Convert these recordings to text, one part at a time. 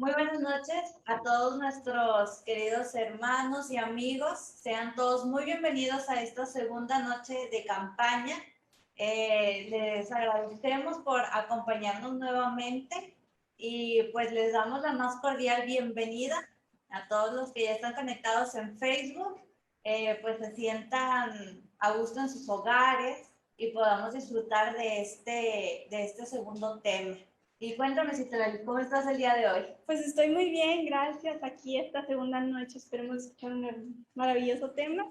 Muy buenas noches a todos nuestros queridos hermanos y amigos. Sean todos muy bienvenidos a esta segunda noche de campaña. Les agradecemos por acompañarnos nuevamente y pues les damos la más cordial bienvenida a todos los que ya están conectados en Facebook. Pues se sientan a gusto en sus hogares y podamos disfrutar de este segundo tema. Y cuéntame, Citlali, ¿cómo estás el día de hoy? Pues estoy muy bien, gracias. Aquí esta segunda noche esperemos escuchar un maravilloso tema.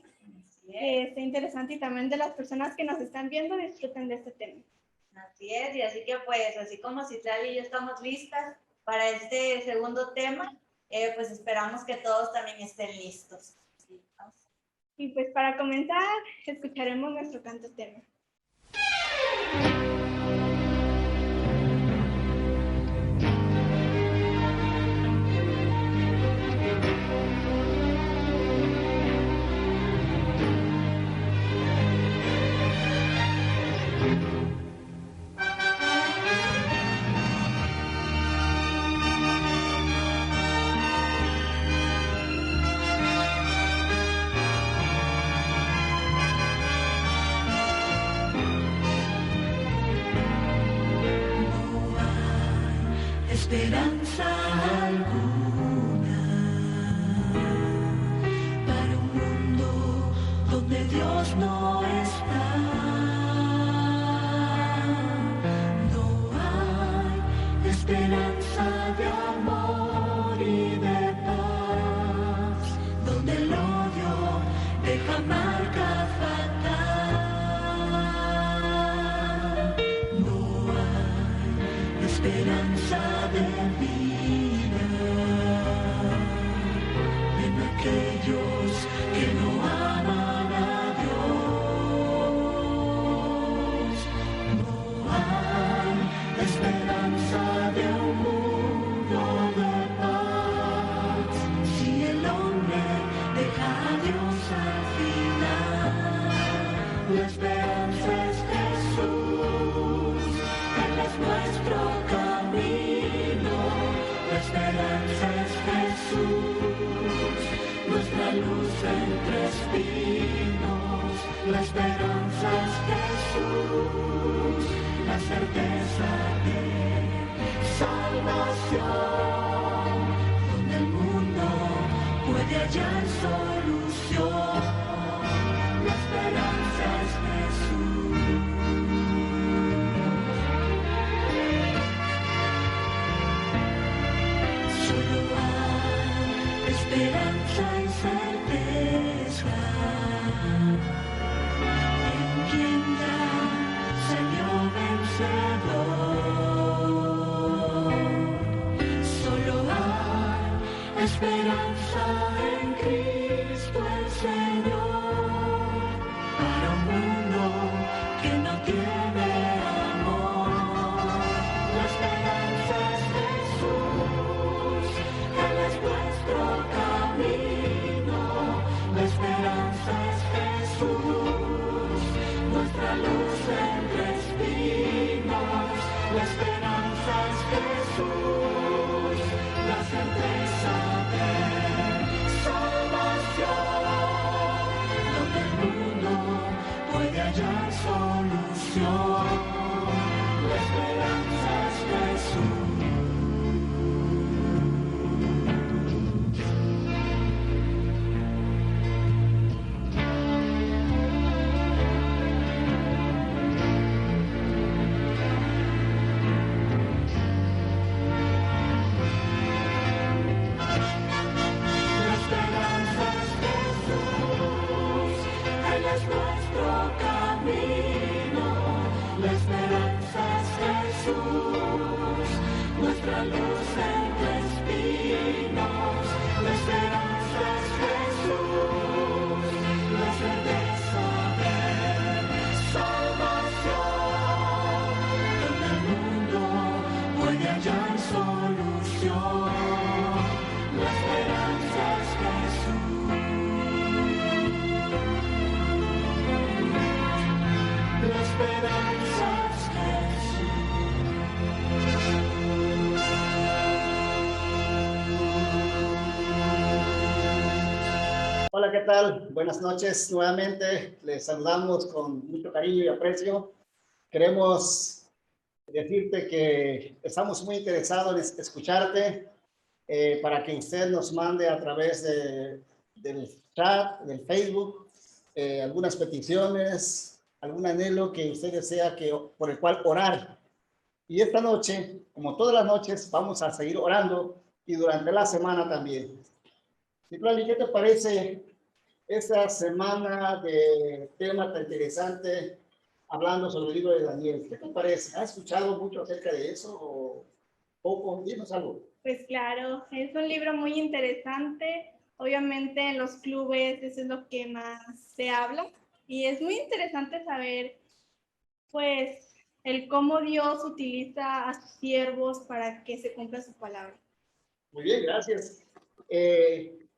Está interesante y también de las personas que nos están viendo disfruten de este tema. Así es, y así que pues, así como Citlali y yo estamos listas para este segundo tema, pues esperamos que todos también estén listos. Y pues para comenzar, escucharemos nuestro canto tema. Esperanza alguna para un mundo donde Dios no está. No hay esperanza de amor y de paz, donde el odio deja marca fatal. No hay esperanza de vida en aquellos que no aman a Dios. No hay esperanza de un mundo de paz si el hombre deja a Dios al final. La esperanza es Jesús, Él es nuestro camino. La esperanza es Jesús, nuestra luz entre espinos. La esperanza es Jesús, la certeza de salvación, donde el mundo puede hallar solución. La esperanza es Jesús. Solo hay esperanza y certeza en quien ya salió vencedor. Solo hay esperanza en Cristo el Señor para un mundo que no tiene amor. La esperanza es Jesús, Él es nuestro camino. La esperanza es Jesús, nuestra luz entre espinos. La esperanza es Jesús, la certeza de salvación, donde el mundo puede hallar solución. La esperanza es Jesús. La esperanza es Jesús, Él es nuestro camino. La esperanza es Jesús, nuestra luz entre espinos. La esperanza es Jesús, la certeza de salvación, donde el mundo puede hallar solución. La esperanza es Jesús. La esperanza es Jesús. Hola, ¿qué tal? Buenas noches nuevamente. Les saludamos con mucho cariño y aprecio. Queremos decirte que estamos muy interesados en escucharte para que usted nos mande a través del chat, del Facebook, algunas peticiones, algún anhelo que usted desea por el cual orar. Y esta noche, como todas las noches, vamos a seguir orando y durante la semana también. Citlali, ¿qué te parece esta semana de tema tan interesante hablando sobre el libro de Daniel? ¿Qué te parece? ¿Has escuchado mucho acerca de eso o poco? Dinos algo. Pues claro, es un libro muy interesante. Obviamente en los clubes eso es lo que más se habla y es muy interesante saber pues el cómo Dios utiliza a sus siervos para que se cumpla su palabra. Muy bien, gracias.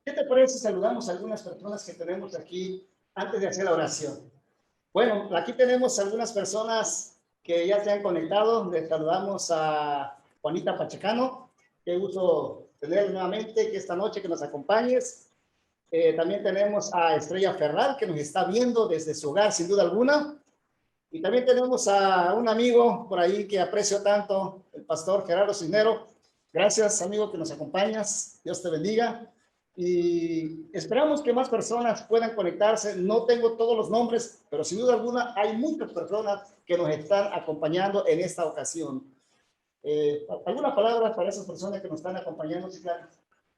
¿Qué te parece si saludamos a algunas personas que tenemos aquí antes de hacer la oración? Bueno, aquí tenemos algunas personas que ya se han conectado. Les saludamos a Juanita Pachecano. Qué gusto tener nuevamente que esta noche que nos acompañes. También tenemos a Estrella Ferral, que nos está viendo desde su hogar, sin duda alguna. Y también tenemos a un amigo por ahí que aprecio tanto, el pastor Gerardo Cisnero. Gracias, amigo, que nos acompañas. Dios te bendiga. Y esperamos que más personas puedan conectarse. No tengo todos los nombres, pero sin duda alguna hay muchas personas que nos están acompañando en esta ocasión. ¿Alguna palabra para esas personas que nos están acompañando, Citlali?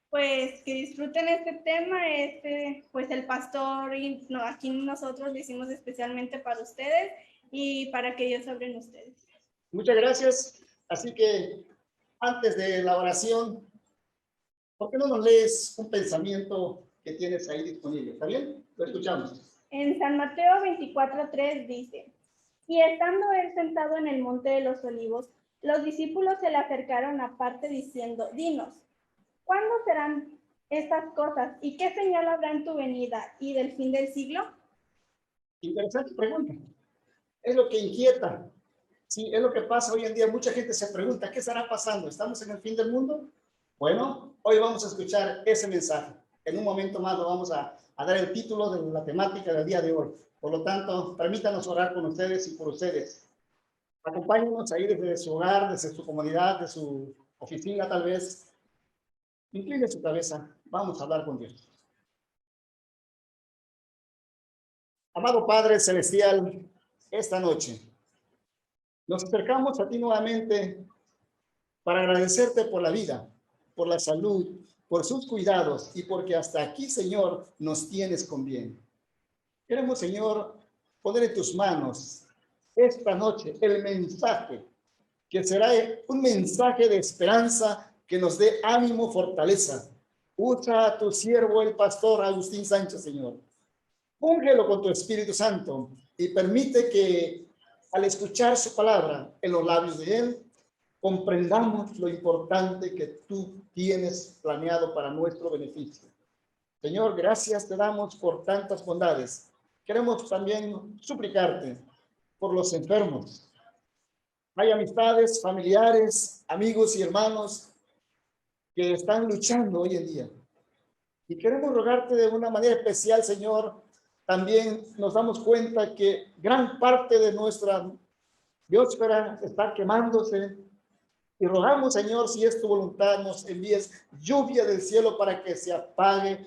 Pues que disfruten este tema, pues el pastor y aquí nosotros lo hicimos especialmente para ustedes y para que Dios hable en ustedes. Muchas gracias. Así que antes de la oración, ¿por qué no nos lees un pensamiento que tienes ahí disponible? ¿Está bien? Lo escuchamos. En San Mateo 24:3 dice, y estando él sentado en el monte de los olivos, los discípulos se le acercaron aparte diciendo, dinos, ¿cuándo serán estas cosas y qué señal habrá en tu venida y del fin del siglo? Interesante pregunta. Es lo que inquieta. Sí, es lo que pasa hoy en día. Mucha gente se pregunta, ¿qué estará pasando? ¿Estamos en el fin del mundo? Bueno, hoy vamos a escuchar ese mensaje. En un momento más lo vamos a dar el título de la temática del día de hoy. Por lo tanto, permítanos orar con ustedes y por ustedes. Acompáñenos ahí desde su hogar, desde su comunidad, de su oficina tal vez. Incline su cabeza. Vamos a hablar con Dios. Amado Padre Celestial, esta noche nos acercamos a ti nuevamente para agradecerte por la vida, por la salud, por sus cuidados y porque hasta aquí, Señor, nos tienes con bien. Queremos, Señor, poner en tus manos esta noche el mensaje, que será un mensaje de esperanza que nos dé ánimo, fortaleza. Usa a tu siervo, el pastor Agustín Sánchez, Señor. Úngelo con tu Espíritu Santo y permite que al escuchar su palabra en los labios de él, comprendamos lo importante que tú tienes planeado para nuestro beneficio. Señor, gracias te damos por tantas bondades. Queremos también suplicarte por los enfermos. Hay amistades, familiares, amigos y hermanos que están luchando hoy en día. Y queremos rogarte de una manera especial, Señor. También nos damos cuenta que gran parte de nuestra biosfera está quemándose. Y rogamos, Señor, si es tu voluntad, nos envíes lluvia del cielo para que se apague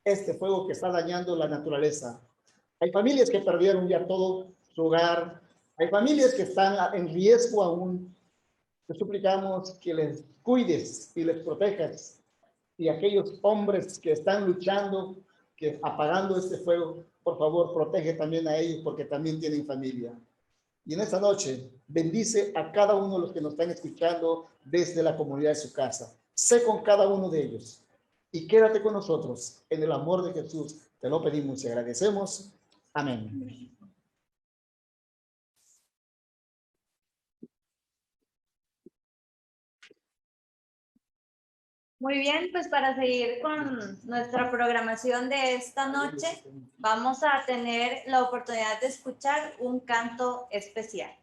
este fuego que está dañando la naturaleza. Hay familias que perdieron ya todo su hogar. Hay familias que están en riesgo aún. Te suplicamos que les cuides y les protejas. Y aquellos hombres que están luchando, que apagando este fuego, por favor, protege también a ellos porque también tienen familia. Y en esta noche, bendice a cada uno de los que nos están escuchando desde la comunidad de su casa. Sé con cada uno de ellos y quédate con nosotros en el amor de Jesús. Te lo pedimos y agradecemos. Amén. Muy bien, pues para seguir con nuestra programación de esta noche, vamos a tener la oportunidad de escuchar un canto especial.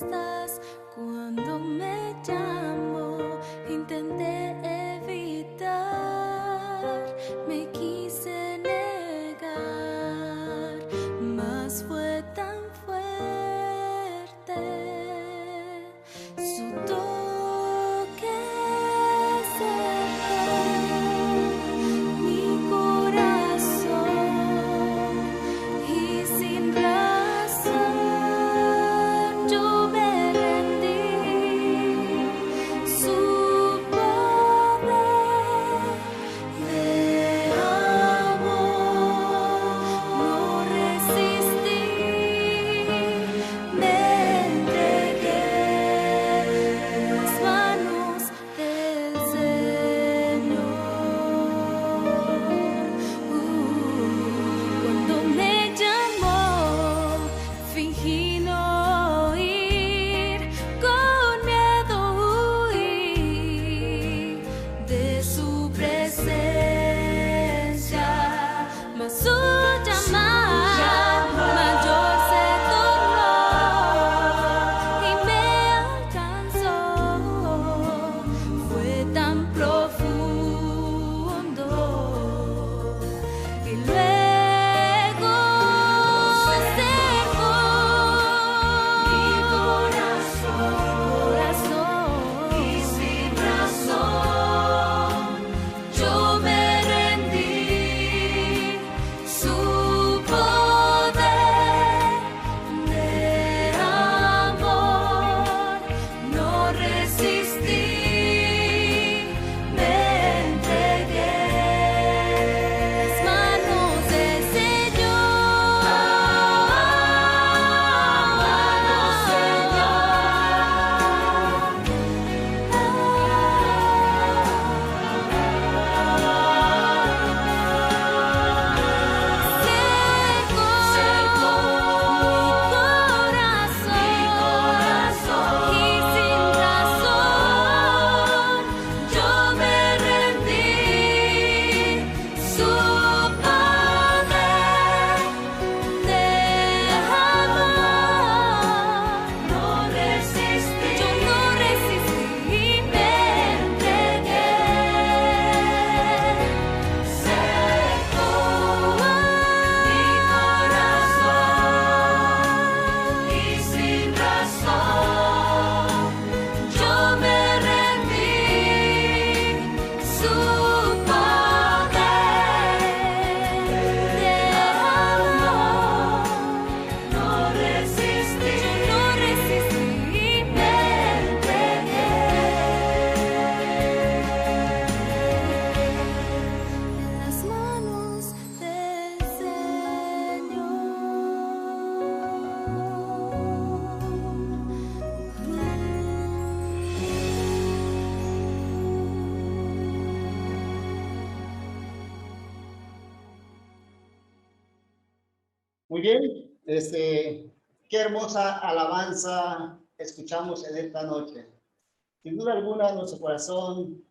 estás cuando me llamo. Intenté evitar, me quise negar, mas fue tan fuerte su toque cerró mi corazón y sin razón yo me rendí. Su poder de amor no resistí, me entregué en las manos del Señor. Cuando me llamó, fingí no oír, con miedo huí de su presencia, mas su llamar mayor se tornó y me alcanzó. Fue tan profundo y luego cerró mi corazón y sin razón yo me rendí. Su poder de amor no resistí, me entregué en las manos del Señor. Secó mi corazón y sin razón yo me rendí. Su poder de amor no resistí, yo no resistí, me entregué. Secó mi corazón y sin razón yo me rendí. Su poder de amor no resistí, yo no resistí, me entregué en las manos del Muy bien, qué hermosa alabanza escuchamos en esta noche. Sin duda alguna, nuestro corazón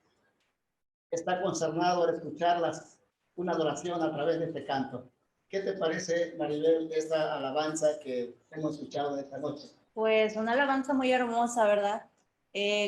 está concernado al escucharlas, una adoración a través de este canto. ¿Qué te parece, Maribel, esta alabanza que hemos escuchado esta noche? Pues una alabanza muy hermosa, ¿verdad?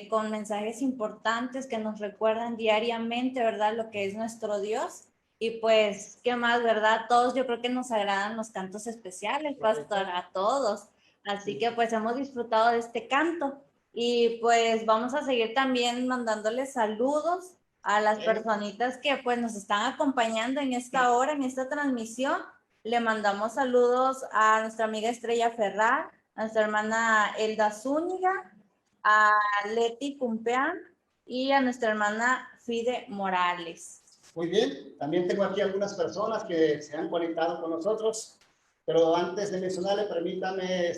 Con mensajes importantes que nos recuerdan diariamente, ¿verdad? Lo que es nuestro Dios. Y pues, ¿qué más, verdad? Todos yo creo que nos agradan los cantos especiales, pastor, a todos. Así que pues hemos disfrutado de este canto. Y pues vamos a seguir también mandándoles saludos a las personitas que pues nos están acompañando en esta hora, en esta transmisión. Le mandamos saludos a nuestra amiga Estrella Ferrar, a nuestra hermana Elda Zúñiga, a Leti Cumpeán y a nuestra hermana Fide Morales. Muy bien, también tengo aquí algunas personas que se han conectado con nosotros, pero antes de mencionarle, permítame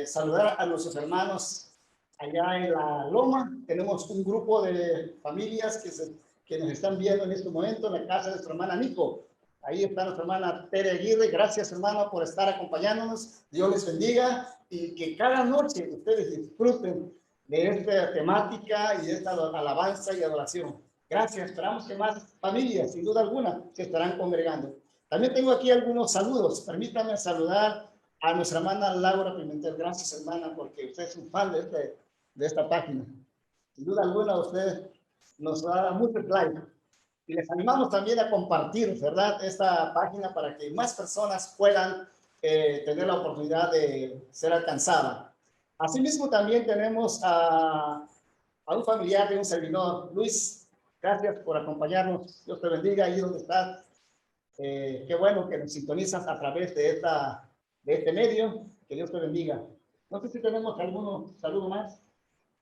saludar a nuestros hermanos allá en la Loma. Tenemos un grupo de familias que nos están viendo en este momento en la casa de nuestra hermana Nico. Ahí está nuestra hermana Tere Aguirre. Gracias, hermano, por estar acompañándonos. Dios les bendiga y que cada noche ustedes disfruten de esta temática y de esta alabanza y adoración. Gracias. Esperamos que más familias, sin duda alguna, se estarán congregando. También tengo aquí algunos saludos. Permítanme saludar A nuestra hermana Laura Pimentel, gracias hermana, porque usted es un fan de esta página. Sin duda alguna usted nos va a dar mucho like. Y les animamos también a compartir, ¿verdad?, esta página para que más personas puedan tener la oportunidad de ser alcanzada. Asimismo, también tenemos a un familiar de un servidor. Luis, gracias por acompañarnos. Dios te bendiga ahí donde estás. Qué bueno que nos sintonizas a través de este medio. Que Dios te bendiga. No sé si tenemos algún saludo más.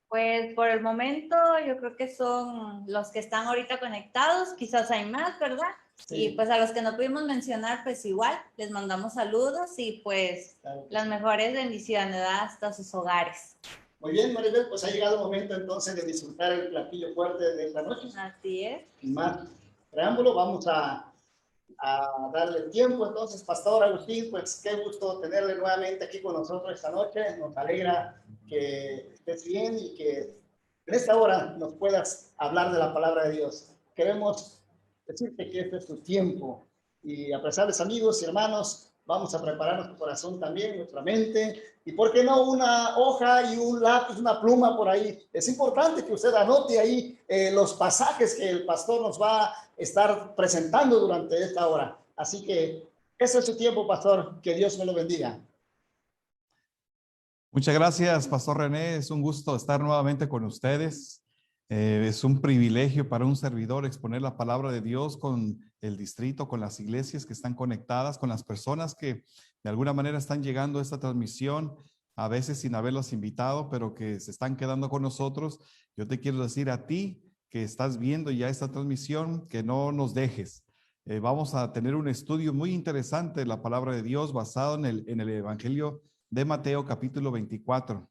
Pues por el momento yo creo que son los que están ahorita conectados, quizás hay más, ¿verdad? Sí. Y pues a los que no pudimos mencionar, pues igual, les mandamos saludos y pues claro, las mejores bendiciones, ¿verdad? Hasta sus hogares. Muy bien, Maribel, pues ha llegado el momento entonces de disfrutar el platillo fuerte de esta noche. Así es. Sin más preámbulo, vamos a darle tiempo. Entonces, Pastor Agustín, pues qué gusto tenerle nuevamente aquí con nosotros esta noche. Nos alegra que estés bien y que en esta hora nos puedas hablar de la palabra de Dios. Queremos decirte que este es tu tiempo y apreciables amigos y hermanos, vamos a preparar nuestro corazón también, nuestra mente, y por qué no una hoja y un lápiz, una pluma por ahí. Es importante que usted anote ahí los pasajes que el pastor nos va a estar presentando durante esta hora. Así que ese es su tiempo, pastor. Que Dios me lo bendiga. Muchas gracias, Pastor René. Es un gusto estar nuevamente con ustedes. Es un privilegio para un servidor exponer la palabra de Dios con el distrito, con las iglesias que están conectadas, con las personas que de alguna manera están llegando a esta transmisión, a veces sin haberlos invitado, pero que se están quedando con nosotros. Yo te quiero decir a ti que estás viendo ya esta transmisión, que no nos dejes. Vamos a tener un estudio muy interesante de la palabra de Dios basado en el Evangelio de Mateo capítulo 24.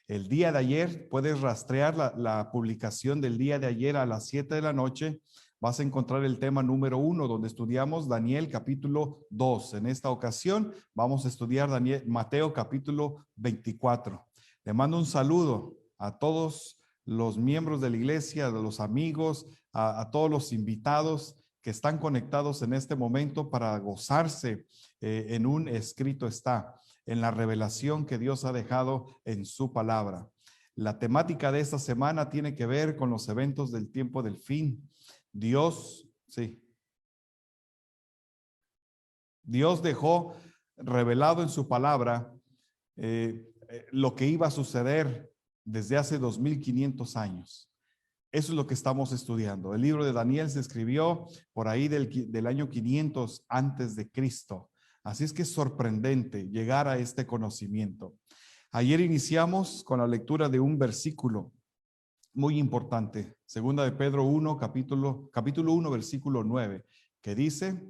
El día de ayer, puedes rastrear la publicación del día de ayer a las 7 de la noche. Vas a encontrar el tema número 1, donde estudiamos Daniel capítulo 2. En esta ocasión vamos a estudiar Mateo capítulo 24. Le mando un saludo a todos los miembros de la iglesia, a los amigos, a todos los invitados que están conectados en este momento para gozarse en un escrito está, en la revelación que Dios ha dejado en su palabra. La temática de esta semana tiene que ver con los eventos del tiempo del fin. Dios dejó revelado en su palabra lo que iba a suceder desde hace 2500 años. Eso es lo que estamos estudiando. El libro de Daniel se escribió por ahí del año 500 antes de Cristo. Así es que es sorprendente llegar a este conocimiento. Ayer iniciamos con la lectura de un versículo muy importante, segunda de Pedro 1, capítulo 1, versículo 9, que dice,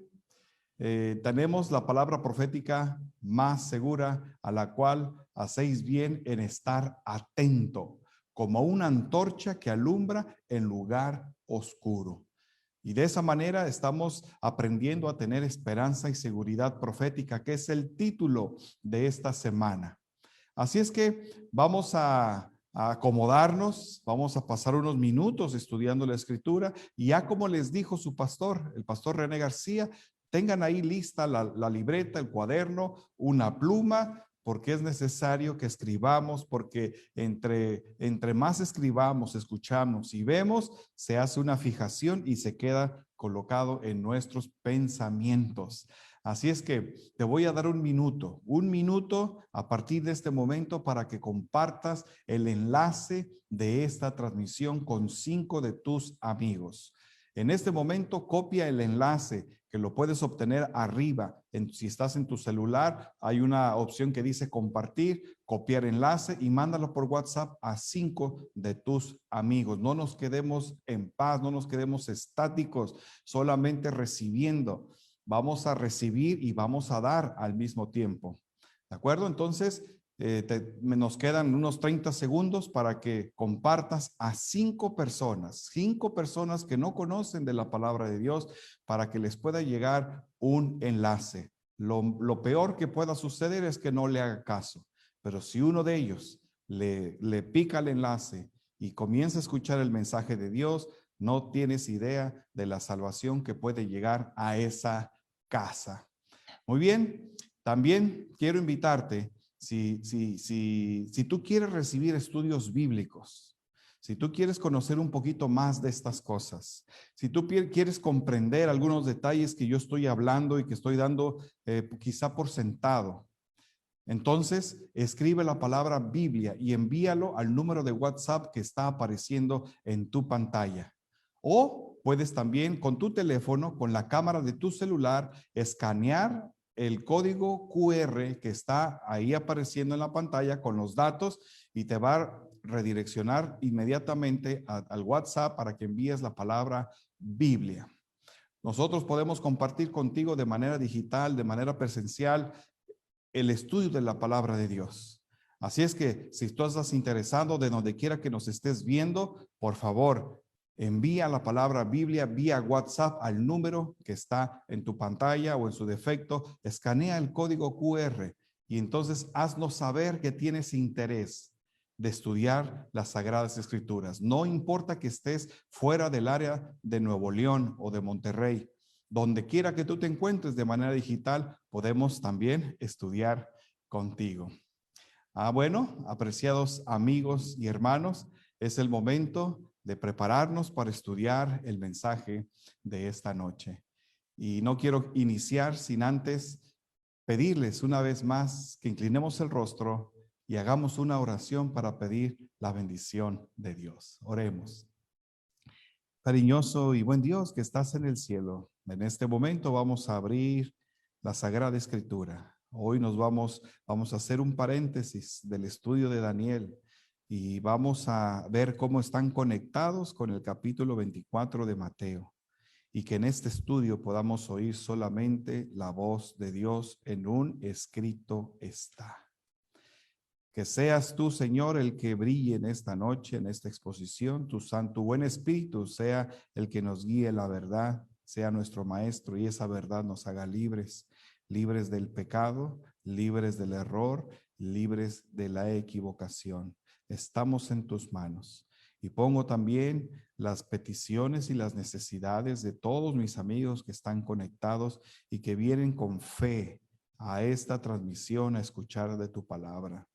tenemos la palabra profética más segura, a la cual hacéis bien en estar atento, como una antorcha que alumbra en lugar oscuro. Y de esa manera estamos aprendiendo a tener esperanza y seguridad profética, que es el título de esta semana. Así es que vamos a acomodarnos, vamos a pasar unos minutos estudiando la escritura y ya como les dijo su pastor, el pastor René García, tengan ahí lista la libreta, el cuaderno, una pluma, porque es necesario que escribamos, porque entre más escribamos, escuchamos y vemos, se hace una fijación y se queda colocado en nuestros pensamientos. Así es que te voy a dar un minuto a partir de este momento para que compartas el enlace de esta transmisión con 5 de tus amigos. En este momento copia el enlace que lo puedes obtener arriba. Si estás en tu celular, hay una opción que dice compartir, copiar enlace y mándalo por WhatsApp a 5 de tus amigos. No nos quedemos en paz, no nos quedemos estáticos, solamente recibiendo. Vamos a recibir y vamos a dar al mismo tiempo. ¿De acuerdo? Entonces, nos quedan unos 30 segundos para que compartas a 5 personas que no conocen de la palabra de Dios, para que les pueda llegar un enlace. Lo peor que pueda suceder es que no le haga caso, pero si uno de ellos le pica el enlace y comienza a escuchar el mensaje de Dios, no tienes idea de la salvación que puede llegar a esa casa. Muy bien. También quiero invitarte, si tú quieres recibir estudios bíblicos, si tú quieres conocer un poquito más de estas cosas, si tú quieres comprender algunos detalles que yo estoy hablando y que estoy dando quizá por sentado, entonces escribe la palabra Biblia y envíalo al número de WhatsApp que está apareciendo en tu pantalla. O puedes también con tu teléfono, con la cámara de tu celular, escanear el código QR que está ahí apareciendo en la pantalla con los datos y te va a redireccionar inmediatamente al WhatsApp para que envíes la palabra Biblia. Nosotros podemos compartir contigo de manera digital, de manera presencial, el estudio de la palabra de Dios. Así es que si tú estás interesado de donde quiera que nos estés viendo, por favor, envía la palabra Biblia vía WhatsApp al número que está en tu pantalla o en su defecto, escanea el código QR y entonces haznos saber que tienes interés de estudiar las Sagradas Escrituras. No importa que estés fuera del área de Nuevo León o de Monterrey. Donde quiera que tú te encuentres de manera digital, podemos también estudiar contigo. Bueno, apreciados amigos y hermanos, es el momento de prepararnos para estudiar el mensaje de esta noche. Y no quiero iniciar sin antes pedirles una vez más que inclinemos el rostro y hagamos una oración para pedir la bendición de Dios. Oremos. Cariñoso y buen Dios que estás en el cielo, en este momento vamos a abrir la Sagrada Escritura. Hoy vamos a hacer un paréntesis del estudio de Daniel y vamos a ver cómo están conectados con el capítulo 24 de Mateo y que en este estudio podamos oír solamente la voz de Dios en un escrito está. Que seas tú, Señor, el que brille en esta noche, en esta exposición. Tu santo, buen espíritu sea el que nos guíe la verdad, sea nuestro maestro y esa verdad nos haga libres, libres del pecado, libres del error, libres de la equivocación. Estamos en tus manos. Y pongo también las peticiones y las necesidades de todos mis amigos que están conectados y que vienen con fe a esta transmisión a escuchar de tu palabra.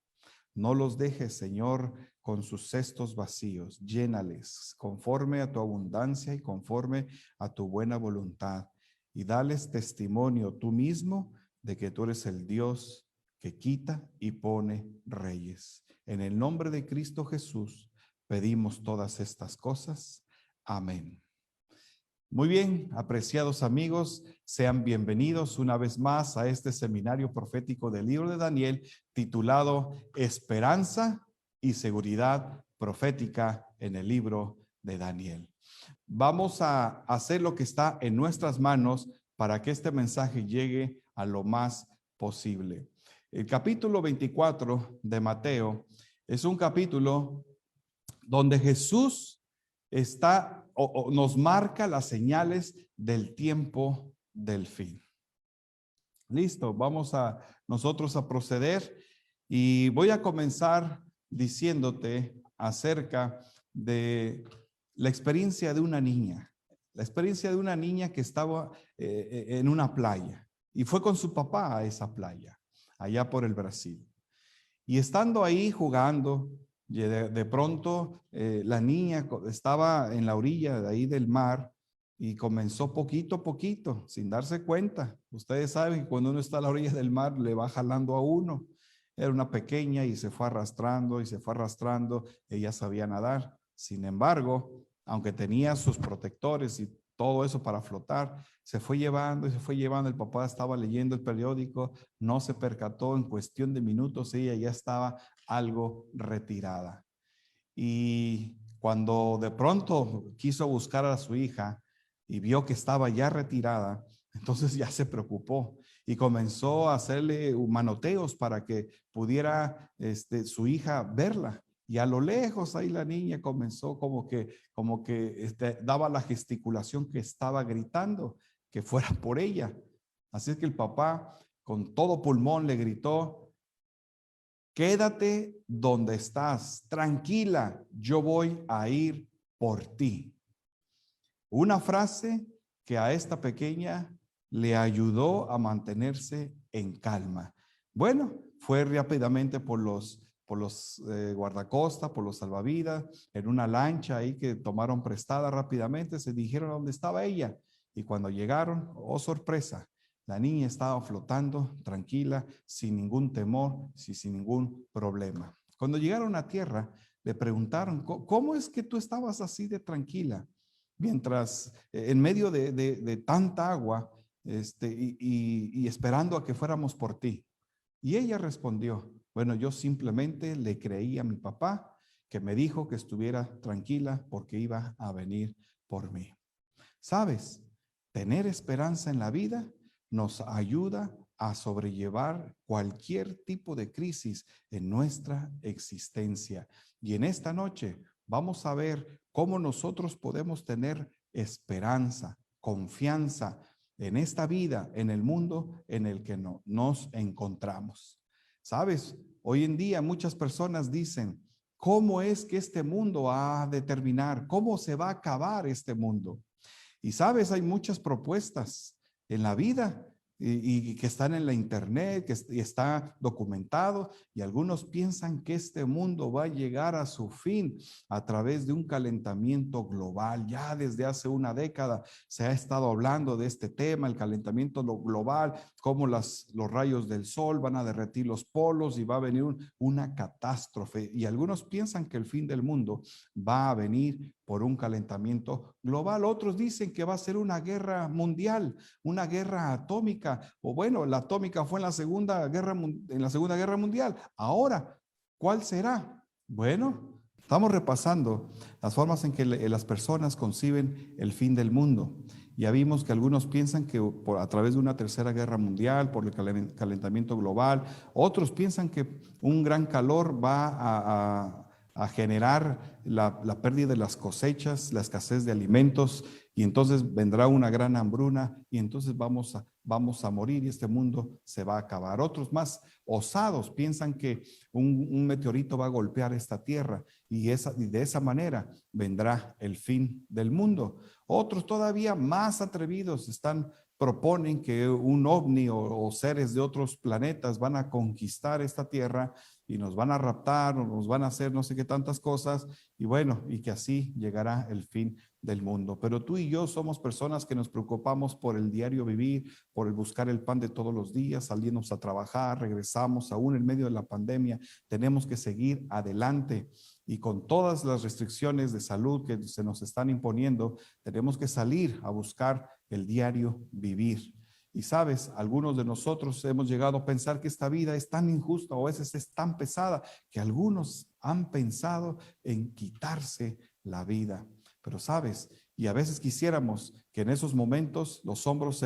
No los dejes, Señor, con sus cestos vacíos. Llénales conforme a tu abundancia y conforme a tu buena voluntad. Y dales testimonio tú mismo de que tú eres el Dios que quita y pone reyes. En el nombre de Cristo Jesús pedimos todas estas cosas. Amén. Muy bien, apreciados amigos, sean bienvenidos una vez más a este seminario profético del libro de Daniel titulado Esperanza y Seguridad Profética en el libro de Daniel. Vamos a hacer lo que está en nuestras manos para que este mensaje llegue a lo más posible. El capítulo 24 de Mateo es un capítulo donde Jesús nos marca las señales del tiempo del fin. Listo, vamos nosotros a proceder y voy a comenzar diciéndote acerca de la experiencia de una niña. La experiencia de una niña que estaba en una playa y fue con su papá a esa playa, allá por el Brasil. Y estando ahí jugando, de pronto la niña estaba en la orilla de ahí del mar y comenzó poquito a poquito, sin darse cuenta. Ustedes saben que cuando uno está a la orilla del mar le va jalando a uno. Era una pequeña y se fue arrastrando y se fue arrastrando. Ella sabía nadar. Sin embargo, aunque tenía sus protectores y todo eso para flotar, se fue llevando y se fue llevando. El papá estaba leyendo el periódico, no se percató, en cuestión de minutos ella ya estaba algo retirada. Y cuando de pronto quiso buscar a su hija y vio que estaba ya retirada, entonces ya se preocupó y comenzó a hacerle manoteos para que pudiera su hija verla. Y a lo lejos ahí la niña comenzó como que daba la gesticulación que estaba gritando que fuera por ella. Así es que el papá con todo pulmón le gritó: quédate donde estás, tranquila, yo voy a ir por ti. Una frase que a esta pequeña le ayudó a mantenerse en calma. Bueno, fue rápidamente por los guardacosta, por los salvavidas, en una lancha ahí que tomaron prestada rápidamente, se dijeron dónde estaba ella. Y cuando llegaron, oh sorpresa, la niña estaba flotando tranquila, sin ningún temor, sin ningún problema. Cuando llegaron a tierra, le preguntaron, ¿cómo es que tú estabas así de tranquila? Mientras en medio de tanta agua y esperando a que fuéramos por ti. Y ella respondió, bueno, yo simplemente le creí a mi papá que me dijo que estuviera tranquila porque iba a venir por mí. ¿Sabes? Tener esperanza en la vida nos ayuda a sobrellevar cualquier tipo de crisis en nuestra existencia. Y en esta noche vamos a ver cómo nosotros podemos tener esperanza, confianza en esta vida, en el mundo en el que nos encontramos. ¿Sabes? Hoy en día muchas personas dicen, ¿cómo es que este mundo ha de terminar? ¿Cómo se va a acabar este mundo? Y sabes, hay muchas propuestas en la vida y que están en la internet, que está documentado, y algunos piensan que este mundo va a llegar a su fin a través de un calentamiento global. Ya desde hace una década se ha estado hablando de este tema, el calentamiento global, cómo los rayos del sol van a derretir los polos y va a venir una catástrofe. Y algunos piensan que el fin del mundo va a venir por un calentamiento global. Otros dicen que va a ser una guerra mundial, una guerra atómica, o bueno, la atómica fue en la Segunda Guerra Mundial. Ahora, ¿cuál será? Bueno, estamos repasando las formas en que las personas conciben el fin del mundo. Ya vimos que algunos piensan que a través de una tercera guerra mundial, por el calentamiento global, otros piensan que un gran calor va a generar la pérdida de las cosechas, la escasez de alimentos, y entonces vendrá una gran hambruna y entonces vamos a morir y este mundo se va a acabar. Otros más osados piensan que un meteorito va a golpear esta tierra y de esa manera vendrá el fin del mundo. Otros todavía más atrevidos proponen que un ovni o seres de otros planetas van a conquistar esta tierra y nos van a raptar o nos van a hacer no sé qué tantas cosas, y bueno, y que así llegará el fin del mundo. Pero tú y yo somos personas que nos preocupamos por el diario vivir, por el buscar el pan de todos los días, salimos a trabajar, regresamos aún en medio de la pandemia, tenemos que seguir adelante. Y con todas las restricciones de salud que se nos están imponiendo, tenemos que salir a buscar el diario vivir. Y sabes, algunos de nosotros hemos llegado a pensar que esta vida es tan injusta o a veces es tan pesada que algunos han pensado en quitarse la vida. Pero sabes, y a veces quisiéramos que en esos momentos los hombros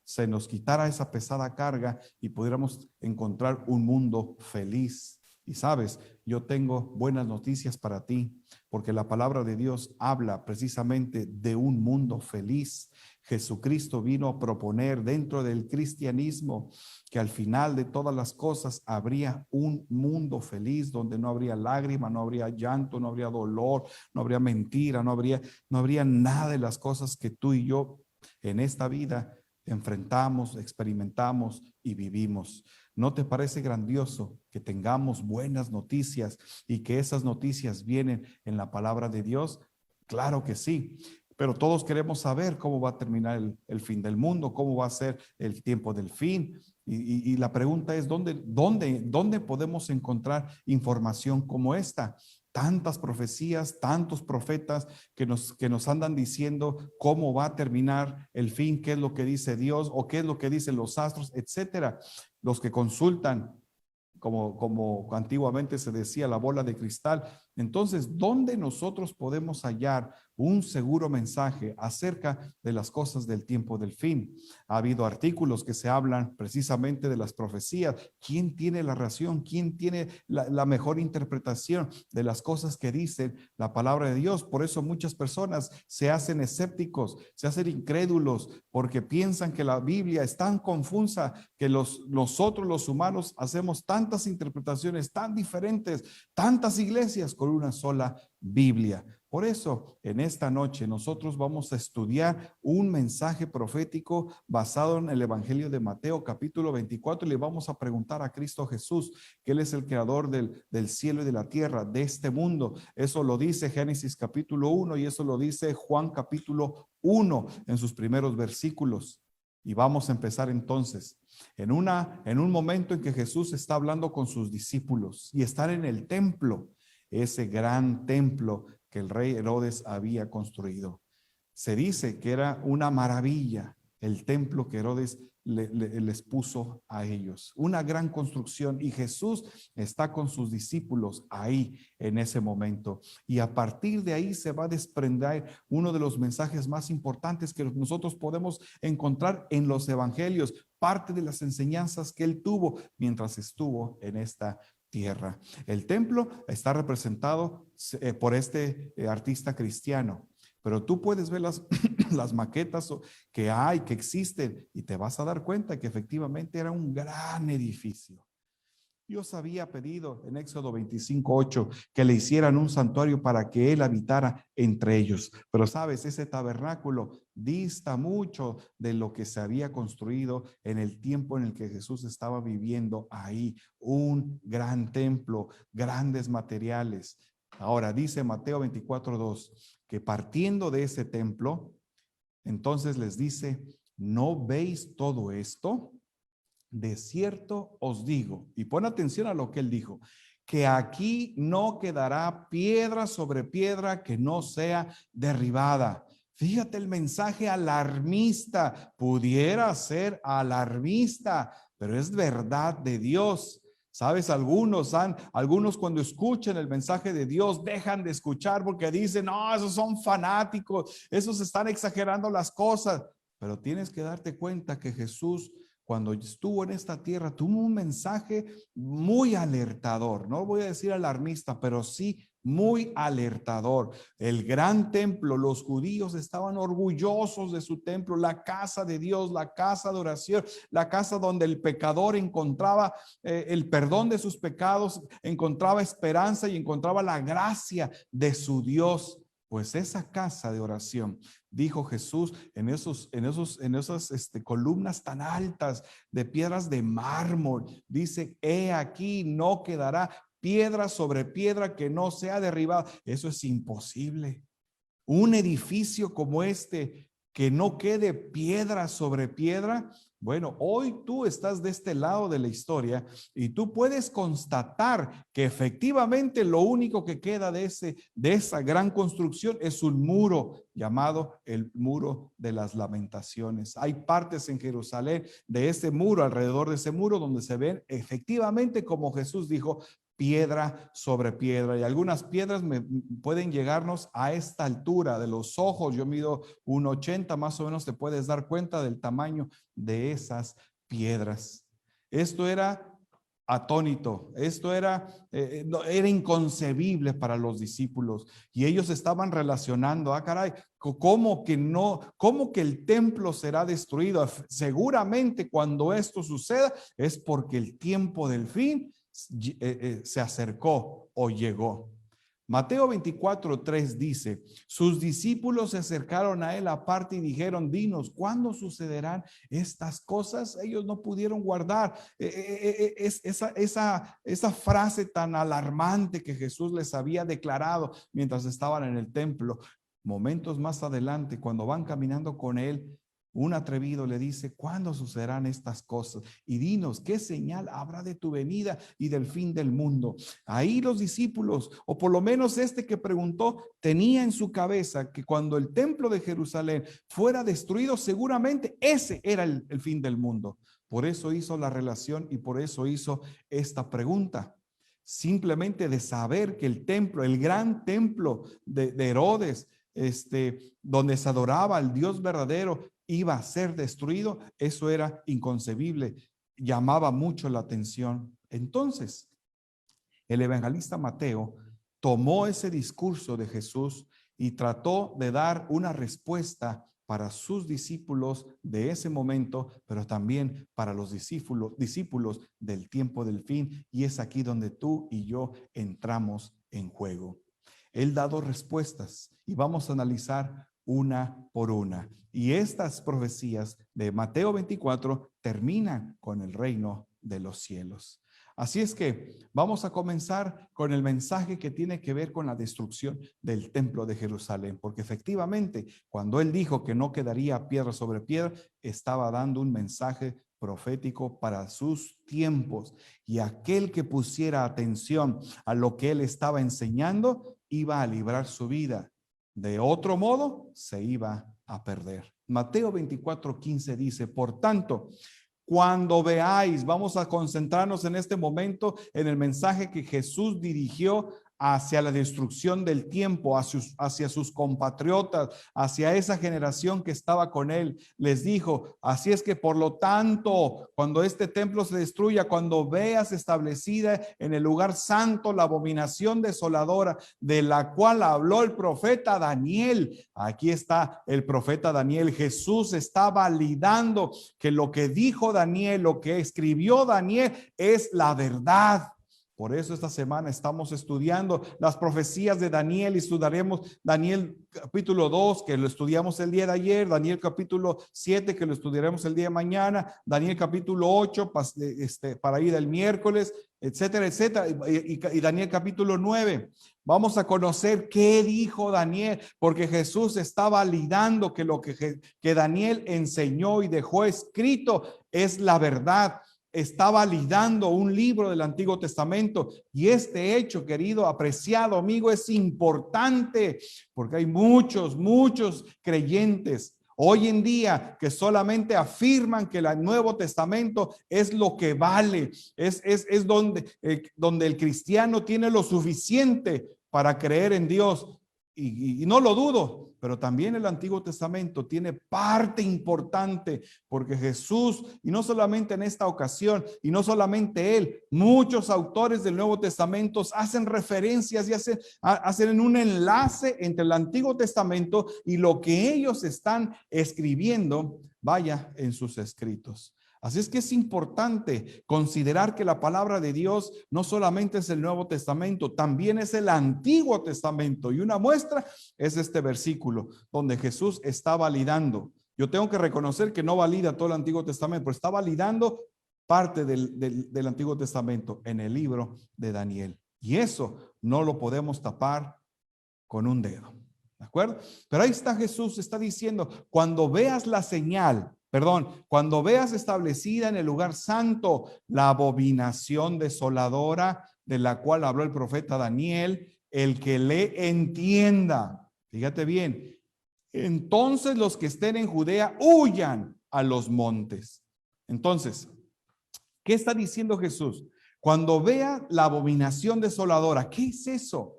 se nos quitara esa pesada carga y pudiéramos encontrar un mundo feliz. Y sabes, yo tengo buenas noticias para ti, porque la palabra de Dios habla precisamente de un mundo feliz. Jesucristo vino a proponer dentro del cristianismo que al final de todas las cosas habría un mundo feliz donde no habría lágrima, no habría llanto, no habría dolor, no habría mentira, no habría nada de las cosas que tú y yo en esta vida enfrentamos, experimentamos y vivimos. ¿No te parece grandioso que tengamos buenas noticias y que esas noticias vienen en la palabra de Dios? Claro que sí, pero todos queremos saber cómo va a terminar el fin del mundo, cómo va a ser el tiempo del fin. Y la pregunta es, ¿dónde podemos encontrar información como esta? Tantas profecías, tantos profetas que nos andan diciendo cómo va a terminar el fin, qué es lo que dice Dios o qué es lo que dicen los astros, etcétera. Los que consultan, como antiguamente se decía, la bola de cristal. Entonces, ¿dónde nosotros podemos hallar un seguro mensaje acerca de las cosas del tiempo del fin? Ha habido artículos que se hablan precisamente de las profecías. ¿Quién tiene la razón? ¿Quién tiene la mejor interpretación de las cosas que dice la palabra de Dios? Por eso muchas personas se hacen escépticos, se hacen incrédulos, porque piensan que la Biblia es tan confusa que nosotros los humanos hacemos tantas interpretaciones tan diferentes, tantas iglesias con una sola Biblia. Por eso, en esta noche nosotros vamos a estudiar un mensaje profético basado en el Evangelio de Mateo, capítulo 24, y le vamos a preguntar a Cristo Jesús, que Él es el creador del cielo y de la tierra, de este mundo. Eso lo dice Génesis capítulo 1 y eso lo dice Juan capítulo 1 en sus primeros versículos. Y vamos a empezar entonces en un momento en que Jesús está hablando con sus discípulos y están en el templo, ese gran templo que el rey Herodes había construido. Se dice que era una maravilla el templo que Herodes les puso a ellos, una gran construcción, y Jesús está con sus discípulos ahí en ese momento, y a partir de ahí se va a desprender uno de los mensajes más importantes que nosotros podemos encontrar en los evangelios, parte de las enseñanzas que él tuvo mientras estuvo en esta tierra. El templo está representado por este artista cristiano, pero tú puedes ver las maquetas que hay, que existen, y te vas a dar cuenta que efectivamente era un gran edificio. Dios había pedido en Éxodo 25:8 que le hicieran un santuario para que él habitara entre ellos. Pero sabes, ese tabernáculo dista mucho de lo que se había construido en el tiempo en el que Jesús estaba viviendo ahí. Un gran templo, grandes materiales. Ahora dice Mateo 24:2 que partiendo de ese templo, entonces les dice: ¿no veis todo esto? De cierto os digo, y pon atención a lo que él dijo, que aquí no quedará piedra sobre piedra que no sea derribada. Fíjate el mensaje alarmista, pudiera ser alarmista, pero es verdad de Dios. Sabes, algunos cuando escuchan el mensaje de Dios dejan de escuchar porque dicen: no, esos son fanáticos, esos están exagerando las cosas. Pero tienes que darte cuenta que Jesús, cuando estuvo en esta tierra, tuvo un mensaje muy alertador. No voy a decir alarmista, pero sí muy alertador. El gran templo, los judíos estaban orgullosos de su templo, la casa de Dios, la casa de oración, la casa donde el pecador encontraba el perdón de sus pecados, encontraba esperanza y encontraba la gracia de su Dios. Pues esa casa de oración, dijo Jesús, en esas columnas tan altas de piedras de mármol, dice: he aquí no quedará piedra sobre piedra que no sea derribada. Eso es imposible. Un edificio como este, que no quede piedra sobre piedra. Bueno, hoy tú estás de este lado de la historia y tú puedes constatar que efectivamente lo único que queda de esa gran construcción es un muro llamado el muro de las lamentaciones. Hay partes en Jerusalén de ese muro, alrededor de ese muro, donde se ven efectivamente, como Jesús dijo, piedra sobre piedra, y algunas piedras pueden llegarnos a esta altura de los ojos. Yo mido 1.80, más o menos te puedes dar cuenta del tamaño de esas piedras. Esto era atónito, esto era inconcebible para los discípulos, y ellos estaban relacionando: caray, ¿cómo que el templo será destruido? Seguramente cuando esto suceda es porque el tiempo del fin se acercó o llegó. Mateo 24:3 dice: sus discípulos se acercaron a él aparte y dijeron: dinos, ¿cuándo sucederán estas cosas? Ellos no pudieron guardar esa frase tan alarmante que Jesús les había declarado mientras estaban en el templo. Momentos más adelante, cuando van caminando con él, un atrevido le dice: ¿cuándo sucederán estas cosas? Y dinos, ¿qué señal habrá de tu venida y del fin del mundo? Ahí los discípulos, o por lo menos este que preguntó, tenía en su cabeza que cuando el templo de Jerusalén fuera destruido, seguramente ese era el fin del mundo. Por eso hizo la relación y por eso hizo esta pregunta. Simplemente de saber que el templo, el gran templo de Herodes, donde se adoraba al Dios verdadero, iba a ser destruido, eso era inconcebible, llamaba mucho la atención. Entonces, el evangelista Mateo tomó ese discurso de Jesús y trató de dar una respuesta para sus discípulos de ese momento, pero también para los discípulos del tiempo del fin, y es aquí donde tú y yo entramos en juego. Él da dos respuestas y vamos a analizar una por una. Y estas profecías de Mateo 24 terminan con el reino de los cielos. Así es que vamos a comenzar con el mensaje que tiene que ver con la destrucción del templo de Jerusalén, porque efectivamente cuando él dijo que no quedaría piedra sobre piedra, estaba dando un mensaje profético para sus tiempos, y aquel que pusiera atención a lo que él estaba enseñando iba a librar su vida. De otro modo, se iba a perder. Mateo 24:15 dice, por tanto, cuando veáis, vamos a concentrarnos en este momento en el mensaje que Jesús dirigió hacia la destrucción del tiempo, hacia sus compatriotas, hacia esa generación que estaba con él. Les dijo, así es que por lo tanto, cuando este templo se destruya, cuando veas establecida en el lugar santo la abominación desoladora de la cual habló el profeta Daniel. Aquí está el profeta Daniel. Jesús está validando que lo que dijo Daniel, lo que escribió Daniel es la verdad. Por eso esta semana estamos estudiando las profecías de Daniel y estudiaremos Daniel capítulo 2, que lo estudiamos el día de ayer, Daniel capítulo 7, que lo estudiaremos el día de mañana, Daniel capítulo 8, para ir el miércoles, etcétera, etcétera, y Daniel capítulo 9. Vamos a conocer qué dijo Daniel, porque Jesús está validando que lo que Daniel enseñó y dejó escrito es la verdad. Está validando un libro del Antiguo Testamento, y este hecho, querido, apreciado amigo, es importante porque hay muchos creyentes hoy en día que solamente afirman que el Nuevo Testamento es lo que vale, es donde el cristiano tiene lo suficiente para creer en Dios. Y no lo dudo, pero también el Antiguo Testamento tiene parte importante, porque Jesús, y no solamente en esta ocasión, y no solamente él, muchos autores del Nuevo Testamento hacen referencias y hacen un enlace entre el Antiguo Testamento y lo que ellos están escribiendo, vaya, en sus escritos. Así es que es importante considerar que la palabra de Dios no solamente es el Nuevo Testamento, también es el Antiguo Testamento. Y una muestra es este versículo donde Jesús está validando. Yo tengo que reconocer que no valida todo el Antiguo Testamento, pero está validando parte del Antiguo Testamento en el libro de Daniel. Y eso no lo podemos tapar con un dedo. ¿De acuerdo? Pero ahí está Jesús, está diciendo, cuando veas la señal, cuando veas establecida en el lugar santo la abominación desoladora de la cual habló el profeta Daniel, el que le entienda, fíjate bien, entonces los que estén en Judea huyan a los montes. Entonces, ¿qué está diciendo Jesús? Cuando vea la abominación desoladora, ¿qué es eso?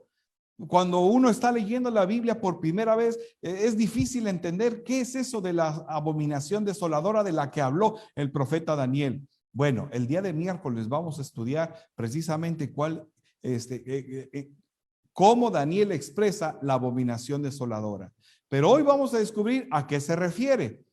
Cuando uno está leyendo la Biblia por primera vez, es difícil entender qué es eso de la abominación desoladora de la que habló el profeta Daniel. Bueno, el día de miércoles vamos a estudiar precisamente cómo Daniel expresa la abominación desoladora. Pero hoy vamos a descubrir a qué se refiere.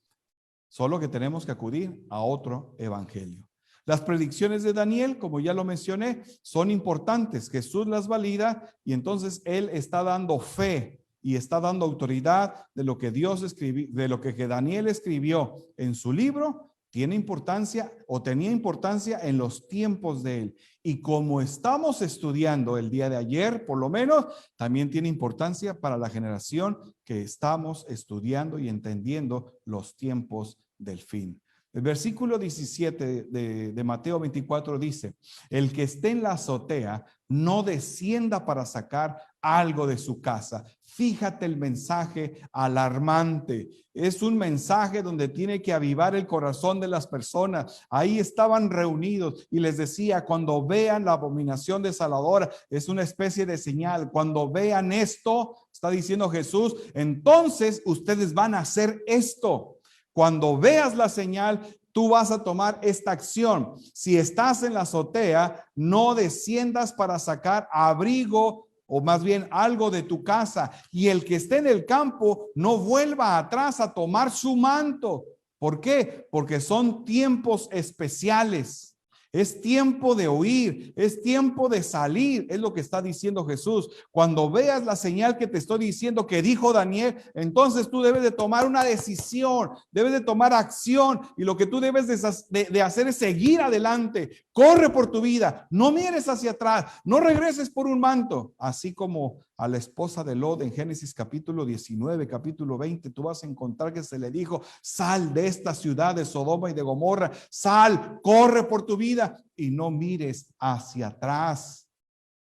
Solo que tenemos que acudir a otro evangelio. Las predicciones de Daniel, como ya lo mencioné, son importantes. Jesús las valida y entonces él está dando fe y está dando autoridad de lo que Dios escribió, de lo que Daniel escribió en su libro. Tiene importancia o tenía importancia en los tiempos de él. Y como estamos estudiando el día de ayer, por lo menos, también tiene importancia para la generación que estamos estudiando y entendiendo los tiempos del fin. El versículo 17 de Mateo 24 dice, el que esté en la azotea no descienda para sacar algo de su casa. Fíjate el mensaje alarmante. Es un mensaje donde tiene que avivar el corazón de las personas. Ahí estaban reunidos y les decía, cuando vean la abominación desoladora, es una especie de señal. Cuando vean esto, está diciendo Jesús, entonces ustedes van a hacer esto. Cuando veas la señal, tú vas a tomar esta acción. Si estás en la azotea, no desciendas para sacar abrigo o más bien algo de tu casa. Y el que esté en el campo, no vuelva atrás a tomar su manto. ¿Por qué? Porque son tiempos especiales. Es tiempo de oír, es tiempo de salir, es lo que está diciendo Jesús. Cuando veas la señal que te estoy diciendo que dijo Daniel, entonces tú debes de tomar una decisión, debes de tomar acción, y lo que tú debes de hacer es seguir adelante. Corre por tu vida, no mires hacia atrás, no regreses por un manto, así como a la esposa de Lot en Génesis capítulo 19, capítulo 20, tú vas a encontrar que se le dijo: sal de esta ciudad de Sodoma y de Gomorra, sal, corre por tu vida y no mires hacia atrás.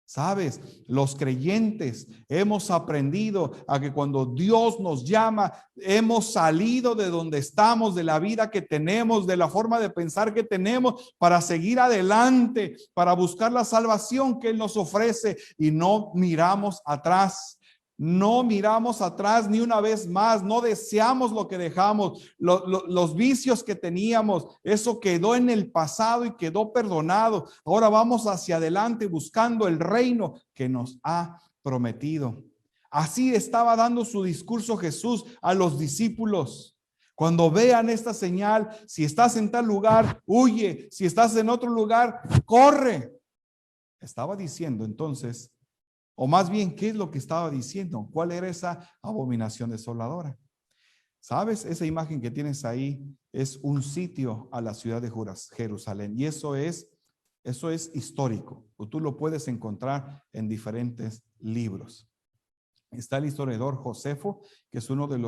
Sabes, los creyentes hemos aprendido a que cuando Dios nos llama, hemos salido de donde estamos, de la vida que tenemos, de la forma de pensar que tenemos, para seguir adelante, para buscar la salvación que Él nos ofrece, y no miramos atrás. No miramos atrás ni una vez más, no deseamos lo que dejamos, los vicios que teníamos, eso quedó en el pasado y quedó perdonado. Ahora vamos hacia adelante buscando el reino que nos ha prometido. Así estaba dando su discurso Jesús a los discípulos. Cuando vean esta señal, si estás en tal lugar, huye, si estás en otro lugar, corre. Estaba diciendo entonces, o más bien, ¿qué es lo que estaba diciendo? ¿Cuál era esa abominación desoladora? ¿Sabes? Esa imagen que tienes ahí es un sitio a la ciudad de Jerusalén, y eso es histórico. Tú lo puedes encontrar en diferentes libros. Está el historiador Josefo, que es uno de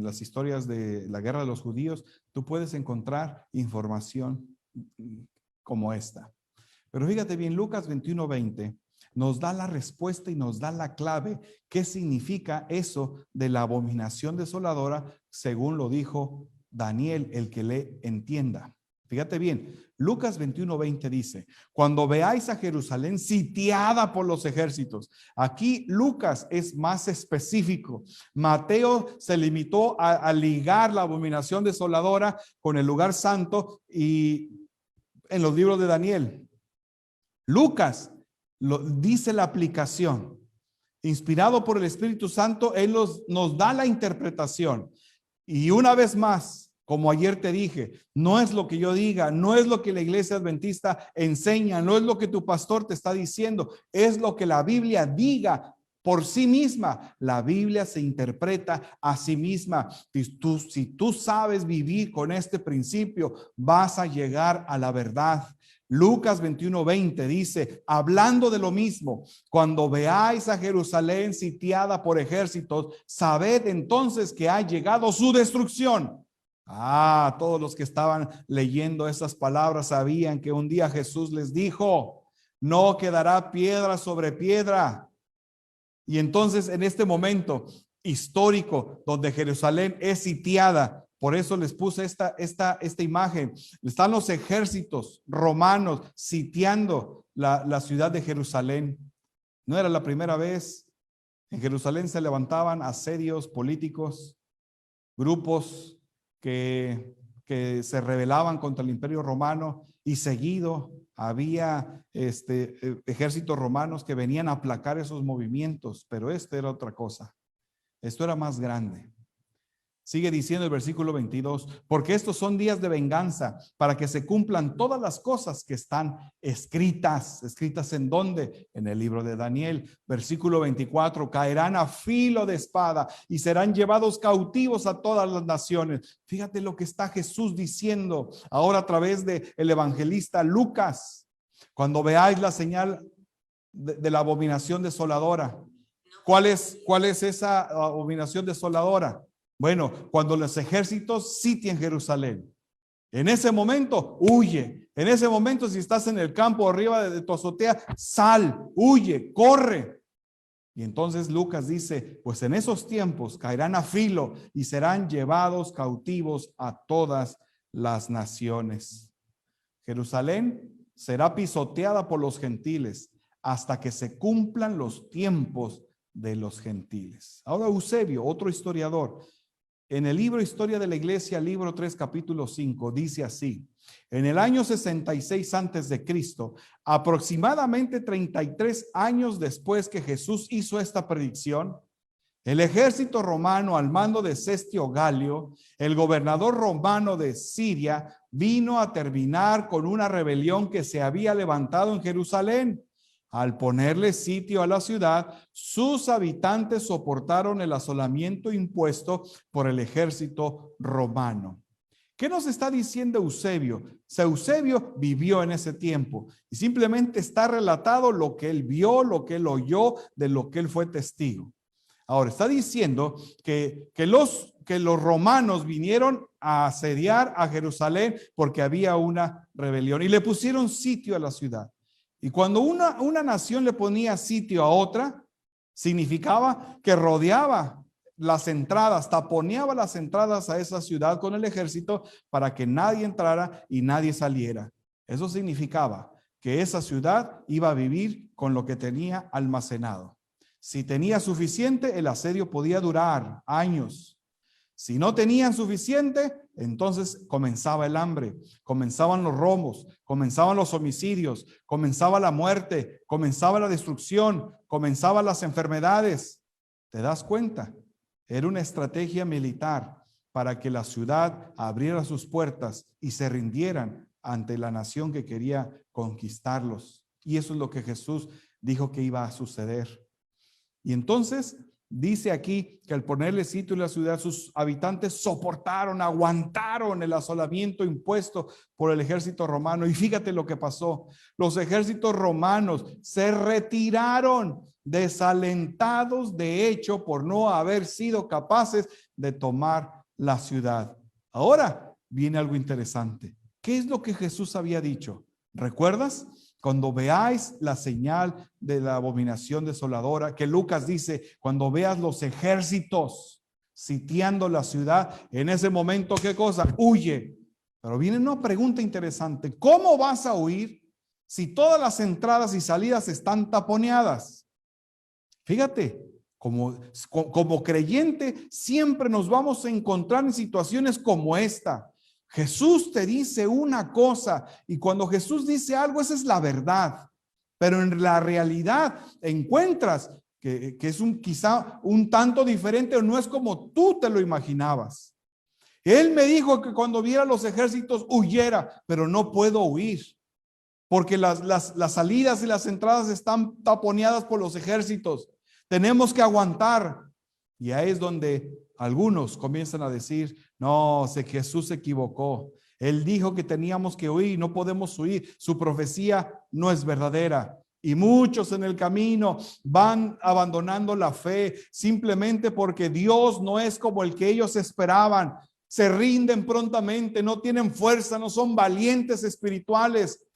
las historias de la guerra de los judíos. Tú puedes encontrar información como esta. Pero fíjate bien, Lucas 21:20 nos da la respuesta y nos da la clave. ¿Qué significa eso de la abominación desoladora? Según lo dijo Daniel, el que le entienda. Fíjate bien, Lucas 21:20 dice: cuando veáis a Jerusalén sitiada por los ejércitos. Aquí Lucas es más específico. Mateo se limitó a ligar la abominación desoladora con el lugar santo y en los libros de Daniel. Lucas dice la aplicación. Inspirado por el Espíritu Santo, Él nos da la interpretación. Y una vez más, como ayer te dije, no es lo que yo diga, no es lo que la iglesia adventista enseña, no es lo que tu pastor te está diciendo, es lo que la Biblia diga por sí misma. La Biblia se interpreta a sí misma. Si tú sabes vivir con este principio, vas a llegar a la verdad. Lucas 21:20 dice, hablando de lo mismo: cuando veáis a Jerusalén sitiada por ejércitos, sabed entonces que ha llegado su destrucción. Todos los que estaban leyendo esas palabras sabían que un día Jesús les dijo: no quedará piedra sobre piedra. Y entonces, en este momento histórico donde Jerusalén es sitiada, por eso les puse esta imagen. Están los ejércitos romanos sitiando la ciudad de Jerusalén. No era la primera vez. En Jerusalén se levantaban asedios políticos, grupos que se rebelaban contra el imperio romano, y seguido había ejércitos romanos que venían a aplacar esos movimientos. Pero era otra cosa. Esto era más grande. Sigue diciendo el versículo 22, porque estos son días de venganza, para que se cumplan todas las cosas que están escritas. ¿Escritas en dónde? En el libro de Daniel. Versículo 24, caerán a filo de espada y serán llevados cautivos a todas las naciones. Fíjate lo que está Jesús diciendo ahora a través del evangelista Lucas. Cuando veáis la señal de la abominación desoladora. ¿Cuál es esa abominación desoladora? Bueno, cuando los ejércitos sitian Jerusalén, en ese momento huye. En ese momento, si estás en el campo arriba de tu azotea, sal, huye, corre. Y entonces Lucas dice, pues en esos tiempos caerán a filo y serán llevados cautivos a todas las naciones. Jerusalén será pisoteada por los gentiles hasta que se cumplan los tiempos de los gentiles. Ahora Eusebio, otro historiador, en el libro Historia de la Iglesia, libro 3, capítulo 5, dice así: en el año 66 antes de Cristo, aproximadamente 33 años después que Jesús hizo esta predicción, el ejército romano al mando de Cestio Galio, el gobernador romano de Siria, vino a terminar con una rebelión que se había levantado en Jerusalén. Al ponerle sitio a la ciudad, sus habitantes soportaron el asolamiento impuesto por el ejército romano. ¿Qué nos está diciendo Eusebio? Eusebio vivió en ese tiempo y simplemente está relatado lo que él vio, lo que él oyó, de lo que él fue testigo. Ahora, está diciendo que los romanos vinieron a asediar a Jerusalén porque había una rebelión y le pusieron sitio a la ciudad. Y cuando una nación le ponía sitio a otra, significaba que rodeaba las entradas, taponeaba las entradas a esa ciudad con el ejército para que nadie entrara y nadie saliera. Eso significaba que esa ciudad iba a vivir con lo que tenía almacenado. Si tenía suficiente, el asedio podía durar años. Si no tenían suficiente, entonces comenzaba el hambre, comenzaban los robos, comenzaban los homicidios, comenzaba la muerte, comenzaba la destrucción, comenzaban las enfermedades. ¿Te das cuenta? Era una estrategia militar para que la ciudad abriera sus puertas y se rindieran ante la nación que quería conquistarlos. Y eso es lo que Jesús dijo que iba a suceder. Y entonces dice aquí que al ponerle sitio en la ciudad, sus habitantes soportaron, aguantaron el asolamiento impuesto por el ejército romano. Y fíjate lo que pasó. Los ejércitos romanos se retiraron, desalentados de hecho por no haber sido capaces de tomar la ciudad. Ahora viene algo interesante. ¿Qué es lo que Jesús había dicho? ¿Recuerdas? Cuando veáis la señal de la abominación desoladora, que Lucas dice, cuando veas los ejércitos sitiando la ciudad, en ese momento, ¿qué cosa? Huye. Pero viene una pregunta interesante. ¿Cómo vas a huir si todas las entradas y salidas están taponeadas? Fíjate, como creyente, siempre nos vamos a encontrar en situaciones como esta. Jesús te dice una cosa y cuando Jesús dice algo, esa es la verdad. Pero en la realidad encuentras que es quizá un tanto diferente o no es como tú te lo imaginabas. Él me dijo que cuando viera los ejércitos huyera, pero no puedo huir porque las salidas y las entradas están taponeadas por los ejércitos. Tenemos que aguantar. Y ahí es donde algunos comienzan a decir, no, Jesús se equivocó. Él dijo que teníamos que huir, no podemos huir. Su profecía no es verdadera. Y muchos en el camino van abandonando la fe simplemente porque Dios no es como el que ellos esperaban. Se rinden prontamente, no tienen fuerza, no son valientes espirituales.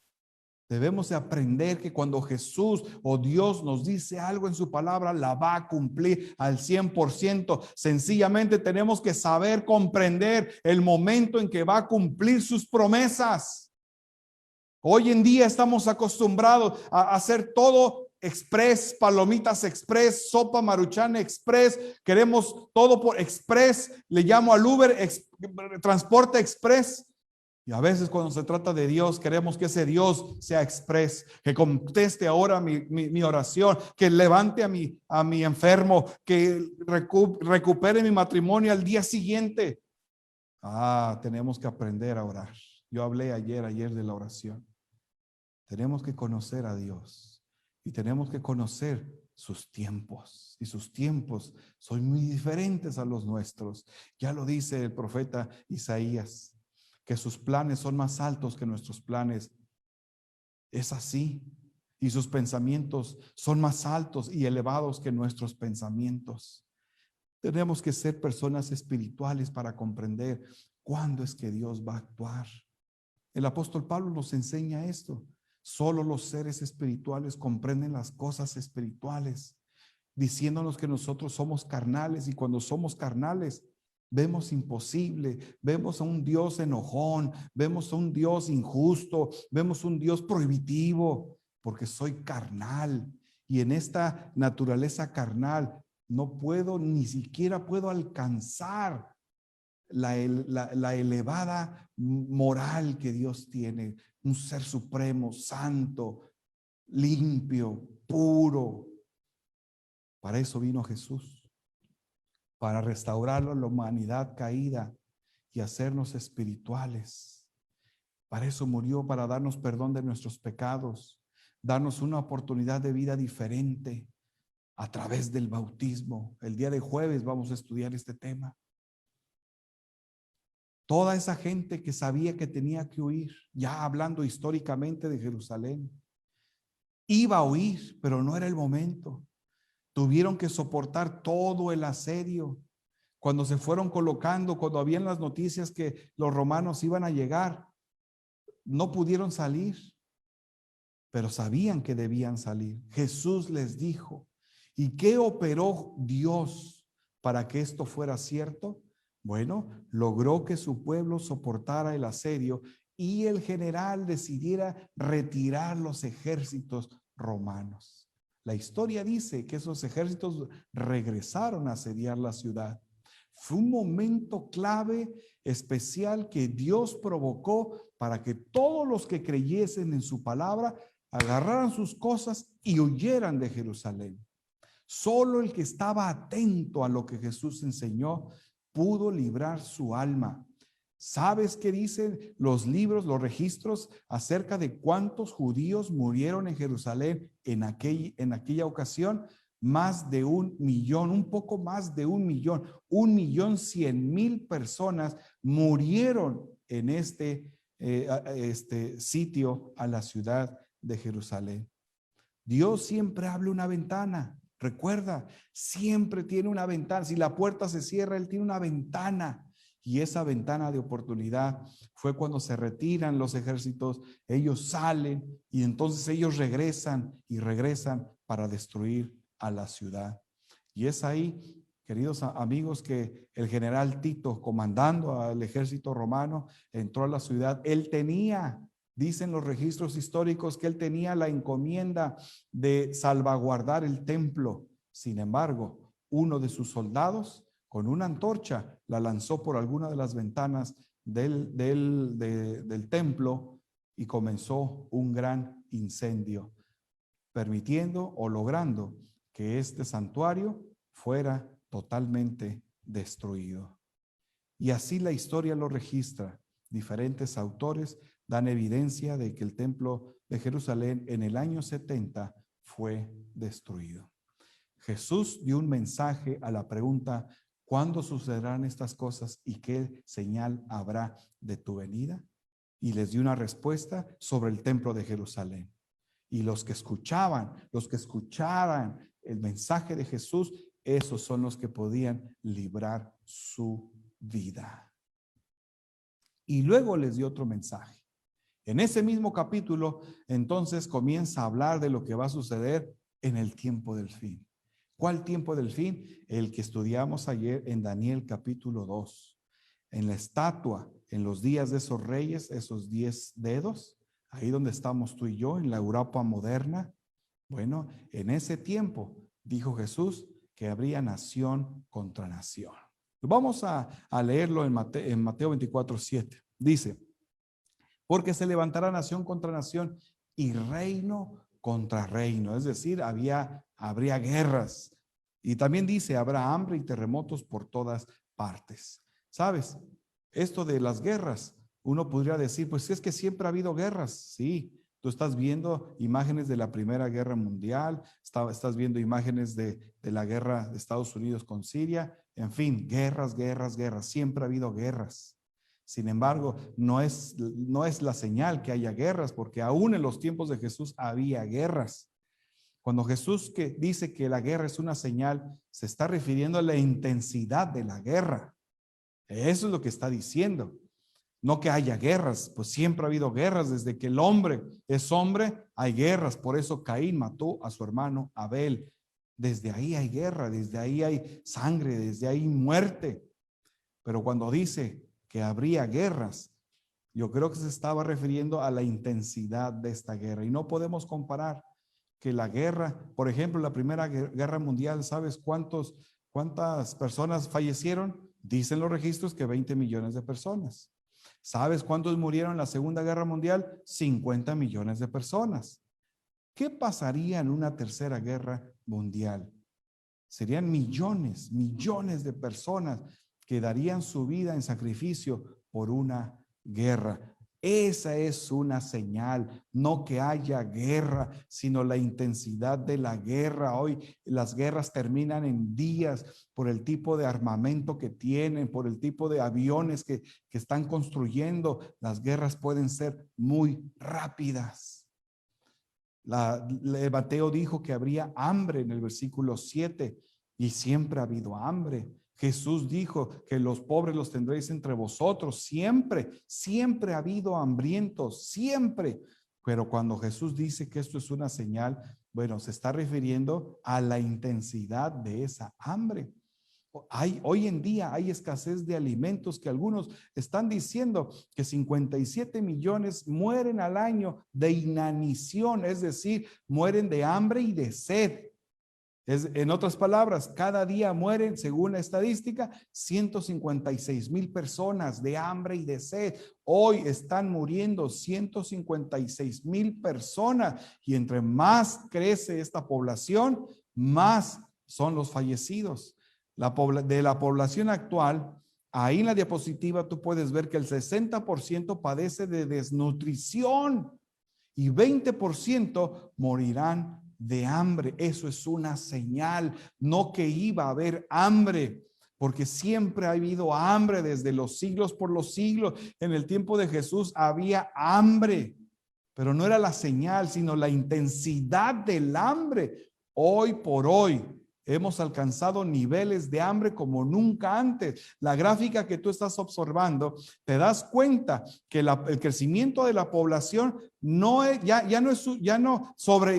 Debemos de aprender que cuando Jesús o Dios nos dice algo en su palabra, la va a cumplir al 100%. Sencillamente tenemos que saber comprender el momento en que va a cumplir sus promesas. Hoy en día estamos acostumbrados a hacer todo express, palomitas express, sopa Maruchan express. Queremos todo por express. Le llamo al Uber transporte express. Y a veces cuando se trata de Dios, queremos que ese Dios sea express, que conteste ahora mi oración, que levante a mi enfermo, que recupere mi matrimonio al día siguiente. Tenemos que aprender a orar. Yo hablé ayer de la oración. Tenemos que conocer a Dios y tenemos que conocer sus tiempos. Y sus tiempos son muy diferentes a los nuestros. Ya lo dice el profeta Isaías, que sus planes son más altos que nuestros planes. Es así. Y sus pensamientos son más altos y elevados que nuestros pensamientos. Tenemos que ser personas espirituales para comprender cuándo es que Dios va a actuar. El apóstol Pablo nos enseña esto. Solo los seres espirituales comprenden las cosas espirituales, diciéndonos que nosotros somos carnales y cuando somos carnales, vemos imposible, vemos a un Dios enojón, vemos a un Dios injusto, vemos un Dios prohibitivo, porque soy carnal y en esta naturaleza carnal no puedo, ni siquiera puedo alcanzar la elevada moral que Dios tiene, un ser supremo, santo, limpio, puro. Para eso vino Jesús. Para restaurar la humanidad caída y hacernos espirituales. Para eso murió, para darnos perdón de nuestros pecados, darnos una oportunidad de vida diferente a través del bautismo. El día de jueves vamos a estudiar este tema. Toda esa gente que sabía que tenía que huir, ya hablando históricamente de Jerusalén, iba a huir, pero no era el momento. Tuvieron que soportar todo el asedio. Cuando se fueron colocando, cuando habían las noticias que los romanos iban a llegar, no pudieron salir, pero sabían que debían salir. Jesús les dijo, ¿y qué operó Dios para que esto fuera cierto? Bueno, logró que su pueblo soportara el asedio y el general decidiera retirar los ejércitos romanos. La historia dice que esos ejércitos regresaron a asediar la ciudad. Fue un momento clave, especial, que Dios provocó para que todos los que creyesen en su palabra agarraran sus cosas y huyeran de Jerusalén. Solo el que estaba atento a lo que Jesús enseñó pudo librar su alma. ¿Sabes qué dicen los libros, los registros acerca de cuántos judíos murieron en Jerusalén en aquella ocasión? Más de 1 millón, un poco más de 1 millón, 1.100.000 personas murieron en este sitio a la ciudad de Jerusalén. Dios siempre abre una ventana. Recuerda, siempre tiene una ventana. Si la puerta se cierra, Él tiene una ventana. Y esa ventana de oportunidad fue cuando se retiran los ejércitos, ellos salen y entonces ellos regresan y regresan para destruir a la ciudad. Y es ahí, queridos amigos, que el general Tito, comandando al ejército romano, entró a la ciudad. Él tenía, dicen los registros históricos, que él tenía la encomienda de salvaguardar el templo. Sin embargo, uno de sus soldados, con una antorcha, la lanzó por alguna de las ventanas del templo y comenzó un gran incendio, permitiendo o logrando que este santuario fuera totalmente destruido. Y así la historia lo registra. Diferentes autores dan evidencia de que el templo de Jerusalén en el año 70 fue destruido. Jesús dio un mensaje a la pregunta: ¿cuándo sucederán estas cosas y qué señal habrá de tu venida? Y les dio una respuesta sobre el templo de Jerusalén. Y los que escucharan el mensaje de Jesús, esos son los que podían librar su vida. Y luego les dio otro mensaje. En ese mismo capítulo, entonces comienza a hablar de lo que va a suceder en el tiempo del fin. ¿Cuál tiempo del fin? El que estudiamos ayer en Daniel capítulo 2. En la estatua, en los días de esos reyes, esos 10 dedos, ahí donde estamos tú y yo, en la Europa moderna. Bueno, en ese tiempo, dijo Jesús, que habría nación contra nación. Vamos a leerlo en Mateo 24:7. Dice: porque se levantará nación contra nación y reino contra reino. Es decir, habría guerras. Y también dice, habrá hambre y terremotos por todas partes. ¿Sabes? Esto de las guerras, uno podría decir, pues es que siempre ha habido guerras. Sí, tú estás viendo imágenes de la Primera Guerra Mundial, estás viendo imágenes de la guerra de Estados Unidos con Siria. En fin, guerras. Siempre ha habido guerras. Sin embargo, no es la señal que haya guerras, porque aún en los tiempos de Jesús había guerras. Cuando Jesús dice que la guerra es una señal, se está refiriendo a la intensidad de la guerra. Eso es lo que está diciendo. No que haya guerras, pues siempre ha habido guerras. Desde que el hombre es hombre, hay guerras. Por eso Caín mató a su hermano Abel. Desde ahí hay guerra, desde ahí hay sangre, desde ahí muerte. Pero cuando dice que habría guerras, yo creo que se estaba refiriendo a la intensidad de esta guerra. Y no podemos comparar que la guerra, por ejemplo, la Primera Guerra Mundial, ¿sabes cuántas personas fallecieron? Dicen los registros que 20 millones de personas. ¿Sabes cuántos murieron en la Segunda Guerra Mundial? 50 millones de personas. ¿Qué pasaría en una Tercera Guerra Mundial? Serían millones de personas que darían su vida en sacrificio por una guerra. Esa es una señal, no que haya guerra, sino la intensidad de la guerra. Hoy las guerras terminan en días por el tipo de armamento que tienen, por el tipo de aviones que están construyendo. Las guerras pueden ser muy rápidas. Mateo dijo que habría hambre en el versículo 7 y siempre ha habido hambre. Jesús dijo que los pobres los tendréis entre vosotros. Siempre, siempre ha habido hambrientos, siempre. Pero cuando Jesús dice que esto es una señal, bueno, se está refiriendo a la intensidad de esa hambre. Hoy en día hay escasez de alimentos que algunos están diciendo que 57 millones mueren al año de inanición, es decir, mueren de hambre y de sed. En otras palabras, cada día mueren, según la estadística, 156,000 personas de hambre y de sed. Hoy están muriendo 156,000 personas y entre más crece esta población, más son los fallecidos. De la población actual, ahí en la diapositiva tú puedes ver que el 60% padece de desnutrición y 20% morirán de hambre. Eso es una señal, no que iba a haber hambre, porque siempre ha habido hambre desde los siglos por los siglos. En el tiempo de Jesús había hambre, pero no era la señal, sino la intensidad del hambre. Hoy por hoy hemos alcanzado niveles de hambre como nunca antes. La gráfica que tú estás observando, te das cuenta que el crecimiento de la población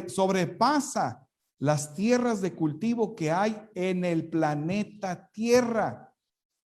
sobrepasa las tierras de cultivo que hay en el planeta Tierra.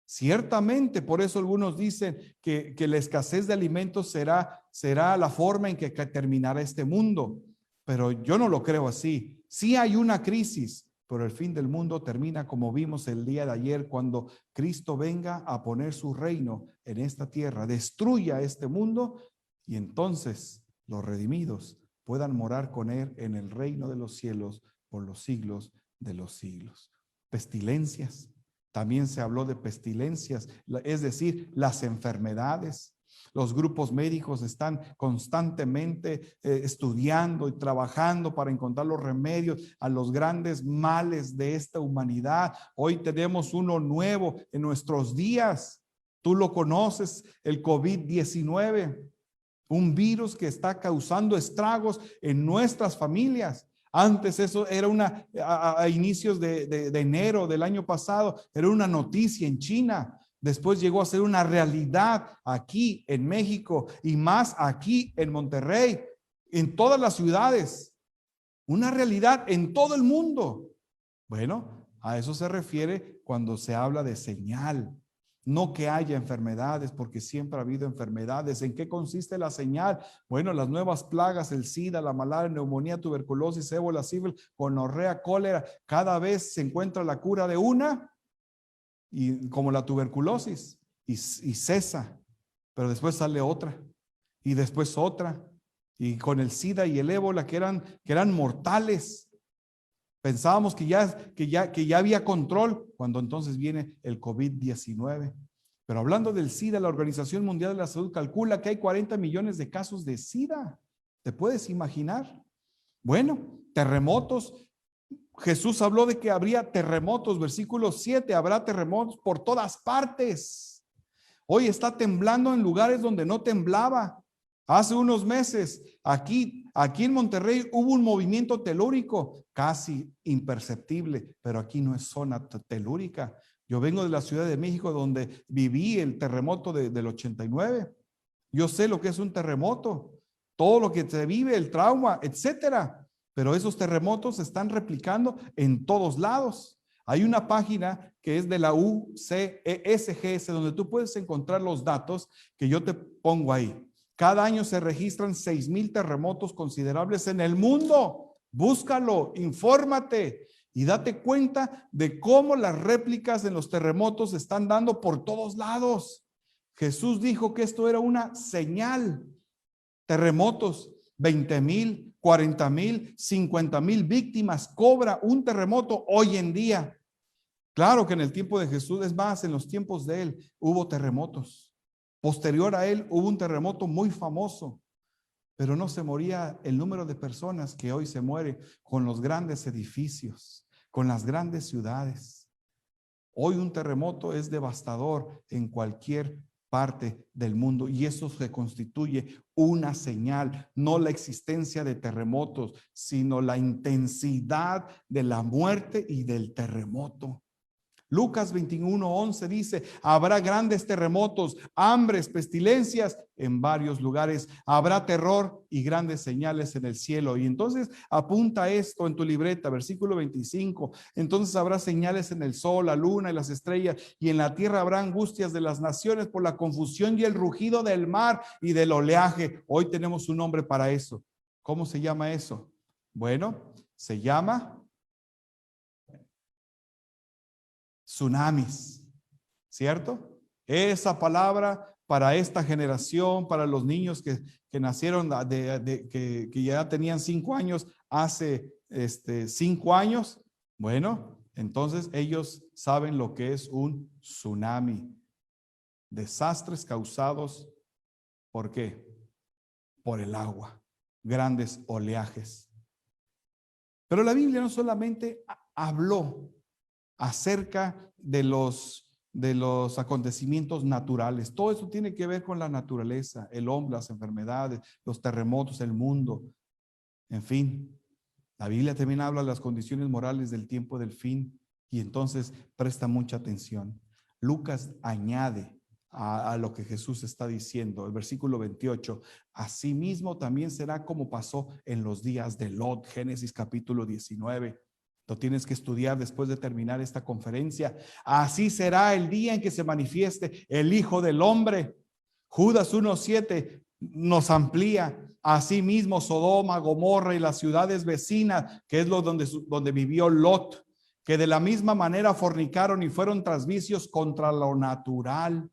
Ciertamente, por eso algunos dicen que la escasez de alimentos será la forma en que terminará este mundo. Pero yo no lo creo así. Sí hay una crisis, pero el fin del mundo termina como vimos el día de ayer, cuando Cristo venga a poner su reino en esta tierra, destruya este mundo y entonces los redimidos puedan morar con él en el reino de los cielos por los siglos de los siglos. Pestilencias, también se habló de pestilencias, es decir, las enfermedades. Los grupos médicos están constantemente estudiando y trabajando para encontrar los remedios a los grandes males de esta humanidad. Hoy tenemos uno nuevo en nuestros días. Tú lo conoces, el COVID-19, un virus que está causando estragos en nuestras familias. Antes eso era a inicios de enero del año pasado, era una noticia en China. Después llegó a ser una realidad aquí en México y más aquí en Monterrey, en todas las ciudades. Una realidad en todo el mundo. Bueno, a eso se refiere cuando se habla de señal. No que haya enfermedades, porque siempre ha habido enfermedades. ¿En qué consiste la señal? Bueno, las nuevas plagas, el SIDA, la malaria, neumonía, tuberculosis, ébola, sífilis, gonorrea, cólera. Cada vez se encuentra la cura de una, y como la tuberculosis, y cesa, pero después sale otra, y después otra, y con el SIDA y el ébola que eran mortales. Pensábamos que ya había control, cuando entonces viene el COVID-19. Pero hablando del SIDA, la Organización Mundial de la Salud calcula que hay 40 millones de casos de SIDA. ¿Te puedes imaginar? Bueno, terremotos. Jesús habló de que habría terremotos, versículo 7, habrá terremotos por todas partes. Hoy está temblando en lugares donde no temblaba. Hace unos meses, aquí en Monterrey hubo un movimiento telúrico casi imperceptible, pero aquí no es zona telúrica. Yo vengo de la Ciudad de México, donde viví el terremoto del 89. Yo sé lo que es un terremoto, todo lo que se vive, el trauma, etcétera. Pero esos terremotos se están replicando en todos lados. Hay una página que es de la UCSGS, donde tú puedes encontrar los datos que yo te pongo ahí. Cada año se registran 6,000 terremotos considerables en el mundo. Búscalo, infórmate y date cuenta de cómo las réplicas en los terremotos se están dando por todos lados. Jesús dijo que esto era una señal. Terremotos, 20,000, 40,000, 50,000 víctimas cobra un terremoto hoy en día. Claro que en el tiempo de Jesús, es más, en los tiempos de él hubo terremotos. Posterior a él hubo un terremoto muy famoso, pero no se moría el número de personas que hoy se muere con los grandes edificios, con las grandes ciudades. Hoy un terremoto es devastador en cualquier parte del mundo y eso se constituye una señal, no la existencia de terremotos, sino la intensidad de la muerte y del terremoto. Lucas 21:11 dice, habrá grandes terremotos, hambres, pestilencias en varios lugares, habrá terror y grandes señales en el cielo. Y entonces apunta esto en tu libreta, versículo 25, entonces habrá señales en el sol, la luna y las estrellas, y en la tierra habrá angustias de las naciones por la confusión y el rugido del mar y del oleaje. Hoy tenemos un nombre para eso. ¿Cómo se llama eso? Bueno, se llama tsunamis, ¿cierto? Esa palabra para esta generación, para los niños que nacieron, que ya tenían 5 años, hace 5 años, bueno, entonces ellos saben lo que es un tsunami. Desastres causados, ¿por qué? Por el agua, grandes oleajes. Pero la Biblia no solamente habló acerca de los acontecimientos naturales. Todo eso tiene que ver con la naturaleza, el hombre, las enfermedades, los terremotos, el mundo. En fin, la Biblia también habla de las condiciones morales del tiempo del fin y entonces presta mucha atención. Lucas añade a lo que Jesús está diciendo, el versículo 28, asimismo también será como pasó en los días de Lot, Génesis capítulo 19. Lo tienes que estudiar después de terminar esta conferencia. Así será el día en que se manifieste el Hijo del Hombre. Judas 1:7 nos amplía. Asimismo Sodoma, Gomorra y las ciudades vecinas, que es donde vivió Lot, que de la misma manera fornicaron y fueron tras vicios contra lo natural.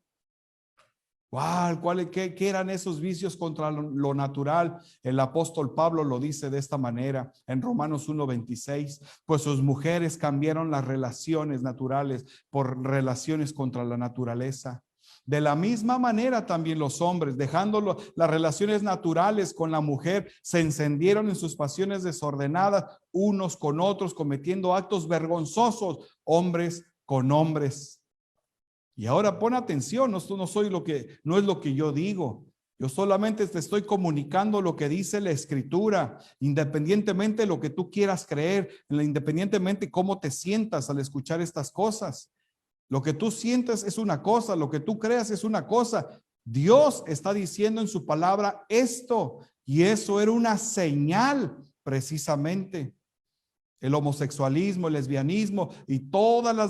¿Qué eran esos vicios contra lo natural? El apóstol Pablo lo dice de esta manera en Romanos 1:26, pues sus mujeres cambiaron las relaciones naturales por relaciones contra la naturaleza. De la misma manera también los hombres, dejando las relaciones naturales con la mujer, se encendieron en sus pasiones desordenadas unos con otros, cometiendo actos vergonzosos, hombres con hombres. Y ahora pon atención, no es lo que yo digo. Yo solamente te estoy comunicando lo que dice la Escritura, independientemente de lo que tú quieras creer, independientemente de cómo te sientas al escuchar estas cosas. Lo que tú sientes es una cosa, lo que tú creas es una cosa. Dios está diciendo en su palabra esto, y eso era una señal precisamente. El homosexualismo, el lesbianismo y toda la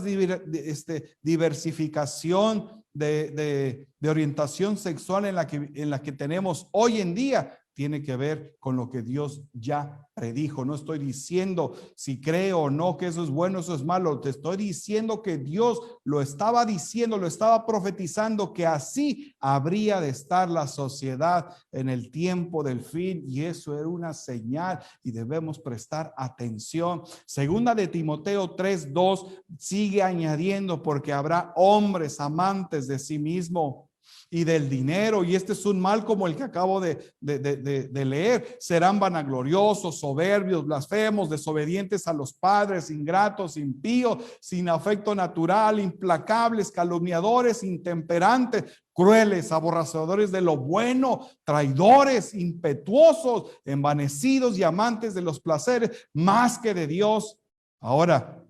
diversificación de orientación sexual en la que tenemos hoy en día tiene que ver con lo que Dios ya predijo. No estoy diciendo si creo o no que eso es bueno, eso es malo. Te estoy diciendo que Dios lo estaba diciendo, lo estaba profetizando, que así habría de estar la sociedad en el tiempo del fin, y eso era una señal y debemos prestar atención. Segunda de Timoteo 3:2 sigue añadiendo, porque habrá hombres amantes de sí mismo y del dinero, y este es un mal como el que acabo de leer. Serán vanagloriosos, soberbios, blasfemos, desobedientes a los padres, ingratos, impíos, sin afecto natural, implacables, calumniadores, intemperantes, crueles, aborrecedores de lo bueno, traidores, impetuosos, envanecidos y amantes de los placeres más que de Dios. Ahora,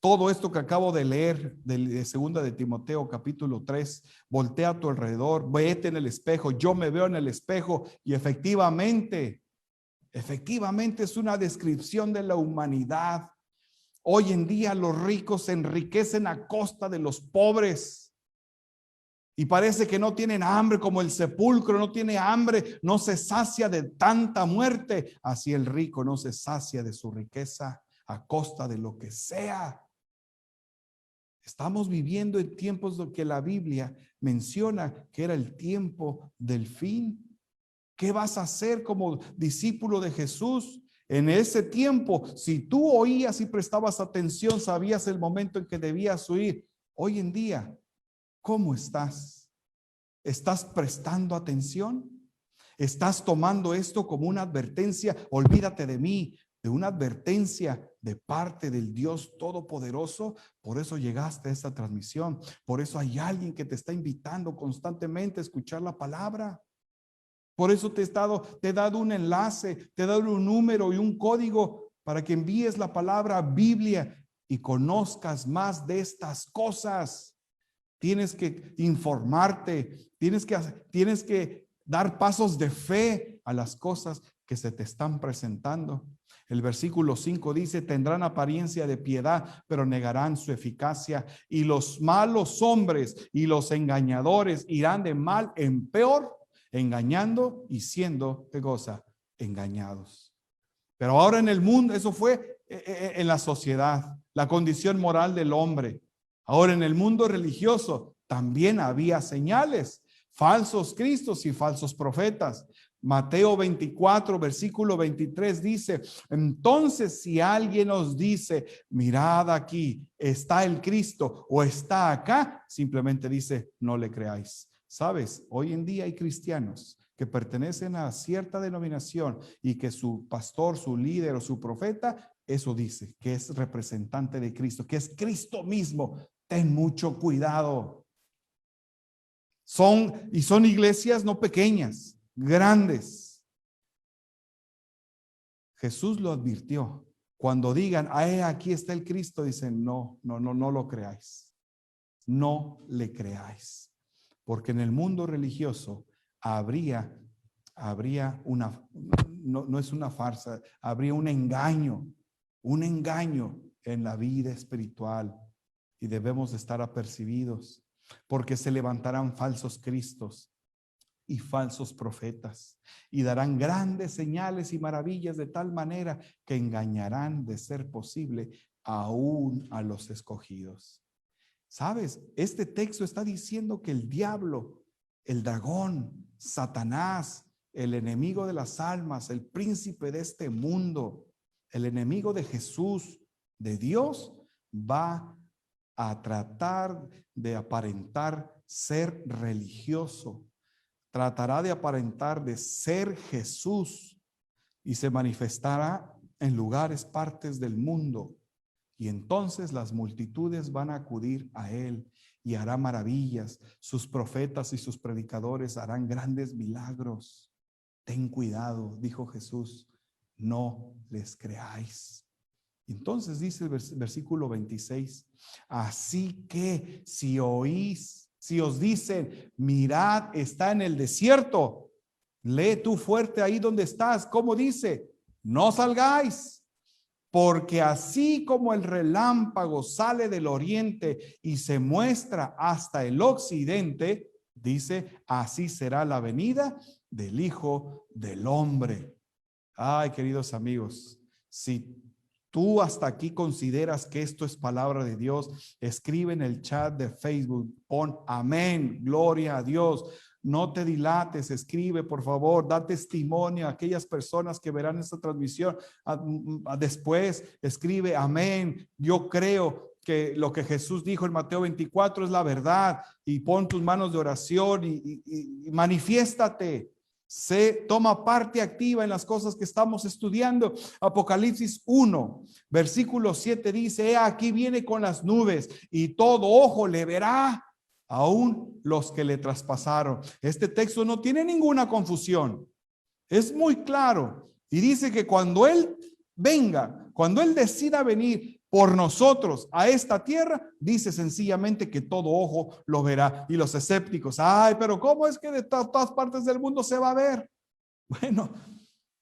todo esto que acabo de leer de segunda de Timoteo capítulo 3, voltea a tu alrededor, vete en el espejo, yo me veo en el espejo y efectivamente es una descripción de la humanidad. Hoy en día los ricos se enriquecen a costa de los pobres y parece que no tienen hambre, como el sepulcro no tiene hambre, no se sacia de tanta muerte. Así el rico no se sacia de su riqueza a costa de lo que sea. Estamos viviendo en tiempos que la Biblia menciona que era el tiempo del fin. ¿Qué vas a hacer como discípulo de Jesús? En ese tiempo, si tú oías y prestabas atención, sabías el momento en que debías huir. Hoy en día, ¿cómo estás? ¿Estás prestando atención? ¿Estás tomando esto como una advertencia? Olvídate de mí, de una advertencia de parte del Dios Todopoderoso. Por eso llegaste a esta transmisión. Por eso hay alguien que te está invitando constantemente a escuchar la palabra. Por eso te he dado un enlace, te he dado un número y un código para que envíes la palabra Biblia y conozcas más de estas cosas. Tienes que informarte, tienes que dar pasos de fe a las cosas que se te están presentando. El versículo 5 dice: tendrán apariencia de piedad, pero negarán su eficacia. Y los malos hombres y los engañadores irán de mal en peor, engañando y siendo, ¿qué cosa? Engañados. Pero ahora en el mundo, eso fue en la sociedad, la condición moral del hombre. Ahora en el mundo religioso también había señales, falsos cristos y falsos profetas. Mateo 24, versículo 23 dice: entonces si alguien os dice, mirad aquí, está el Cristo, o está acá, simplemente dice, no le creáis. Sabes, hoy en día hay cristianos que pertenecen a cierta denominación y que su pastor, su líder o su profeta, eso dice, que es representante de Cristo, que es Cristo mismo. Ten mucho cuidado. Son iglesias no pequeñas, grandes. Jesús lo advirtió. Cuando digan, aquí está el Cristo, dicen, no lo creáis. No le creáis. Porque en el mundo religioso habría una, no es una farsa, habría un engaño en la vida espiritual. Y debemos estar apercibidos, porque se levantarán falsos cristos y falsos profetas, y darán grandes señales y maravillas de tal manera que engañarán, de ser posible, aún a los escogidos. ¿Sabes? Este texto está diciendo que el diablo, el dragón, Satanás, el enemigo de las almas, el príncipe de este mundo, el enemigo de Jesús, de Dios, va a tratar de aparentar ser religioso. Tratará de aparentar de ser Jesús y se manifestará en lugares, partes del mundo. Y entonces las multitudes van a acudir a él y hará maravillas. Sus profetas y sus predicadores harán grandes milagros. Ten cuidado, dijo Jesús, no les creáis. Entonces dice el versículo 26, así que si os dicen, mirad, está en el desierto, lee tú fuerte ahí donde estás, ¿cómo dice? No salgáis, porque así como el relámpago sale del oriente y se muestra hasta el occidente, dice, así será la venida del Hijo del Hombre. Ay, queridos amigos, si tú hasta aquí consideras que esto es palabra de Dios, escribe en el chat de Facebook, pon amén, gloria a Dios. No te dilates, escribe por favor, da testimonio a aquellas personas que verán esta transmisión. Después escribe amén, yo creo que lo que Jesús dijo en Mateo 24 es la verdad, y pon tus manos de oración y manifiéstate. Toma parte activa en las cosas que estamos estudiando. Apocalipsis 1, versículo 7 dice, aquí viene con las nubes y todo ojo le verá, aún los que le traspasaron. Este texto no tiene ninguna confusión. Es muy claro. Y dice que cuando Él venga, cuando Él decida venir por nosotros a esta tierra, dice sencillamente que todo ojo lo verá. Y los escépticos, pero ¿cómo es que de todas partes del mundo se va a ver? Bueno,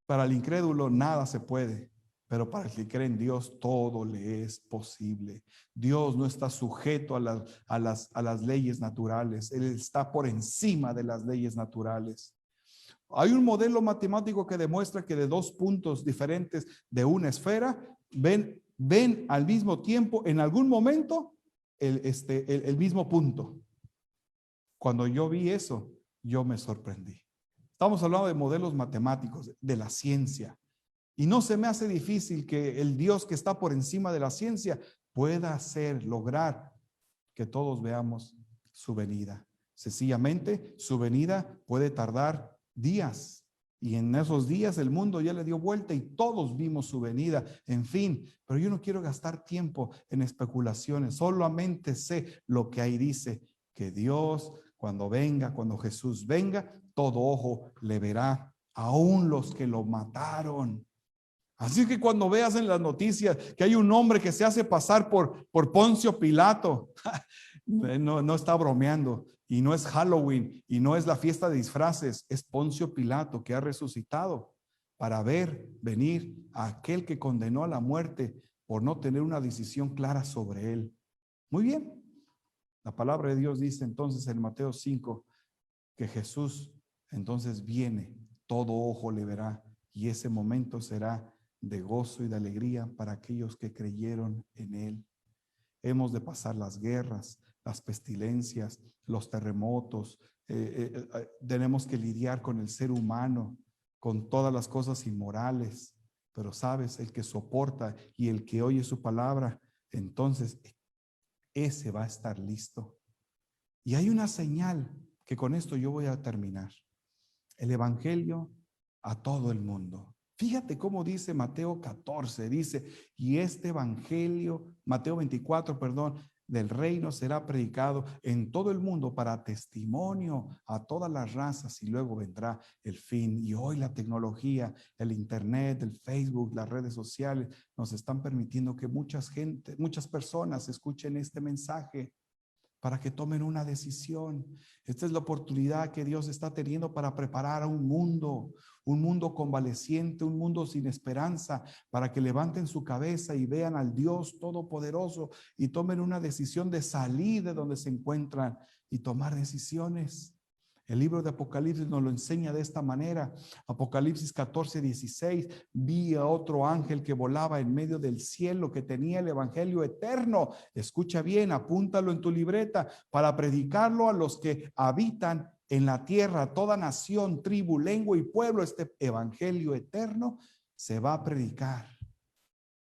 para el incrédulo nada se puede, pero para el que cree en Dios todo le es posible. Dios no está sujeto a las leyes naturales. Él está por encima de las leyes naturales. Hay un modelo matemático que demuestra que de dos puntos diferentes de una esfera ven al mismo tiempo en algún momento el mismo punto. Cuando yo vi eso, yo me sorprendí. Estamos hablando de modelos matemáticos, de la ciencia. Y no se me hace difícil que el Dios que está por encima de la ciencia pueda lograr que todos veamos su venida. Sencillamente, su venida puede tardar días. Y en esos días el mundo ya le dio vuelta y todos vimos su venida. En fin, pero yo no quiero gastar tiempo en especulaciones. Solamente sé lo que ahí dice, que Dios cuando venga, cuando Jesús venga, todo ojo le verá, aún los que lo mataron. Así que cuando veas en las noticias que hay un hombre que se hace pasar por Poncio Pilato, no está bromeando. Y no es Halloween y no es la fiesta de disfraces, es Poncio Pilato que ha resucitado para ver venir a aquel que condenó a la muerte por no tener una decisión clara sobre él. Muy bien. La palabra de Dios dice entonces en Mateo 5 que Jesús entonces viene, todo ojo le verá, y ese momento será de gozo y de alegría para aquellos que creyeron en él. Hemos de pasar las guerras, las pestilencias, los terremotos, tenemos que lidiar con el ser humano, con todas las cosas inmorales, pero sabes, el que soporta y el que oye su palabra, entonces ese va a estar listo. Y hay una señal que con esto yo voy a terminar. El evangelio a todo el mundo. Fíjate cómo dice Mateo 14, dice, y este evangelio, Mateo 24, perdón, del reino será predicado en todo el mundo para testimonio a todas las razas y luego vendrá el fin. Y hoy la tecnología, el internet, el Facebook, las redes sociales nos están permitiendo que muchas personas escuchen este mensaje para que tomen una decisión. Esta es la oportunidad que Dios está teniendo para preparar a un mundo convaleciente, un mundo sin esperanza, para que levanten su cabeza y vean al Dios Todopoderoso y tomen una decisión de salir de donde se encuentran y tomar decisiones. El libro de Apocalipsis nos lo enseña de esta manera. Apocalipsis 14:16, vi a otro ángel que volaba en medio del cielo, que tenía el evangelio eterno. Escucha bien, apúntalo en tu libreta para predicarlo a los que habitan en la tierra, toda nación, tribu, lengua y pueblo. Este evangelio eterno se va a predicar.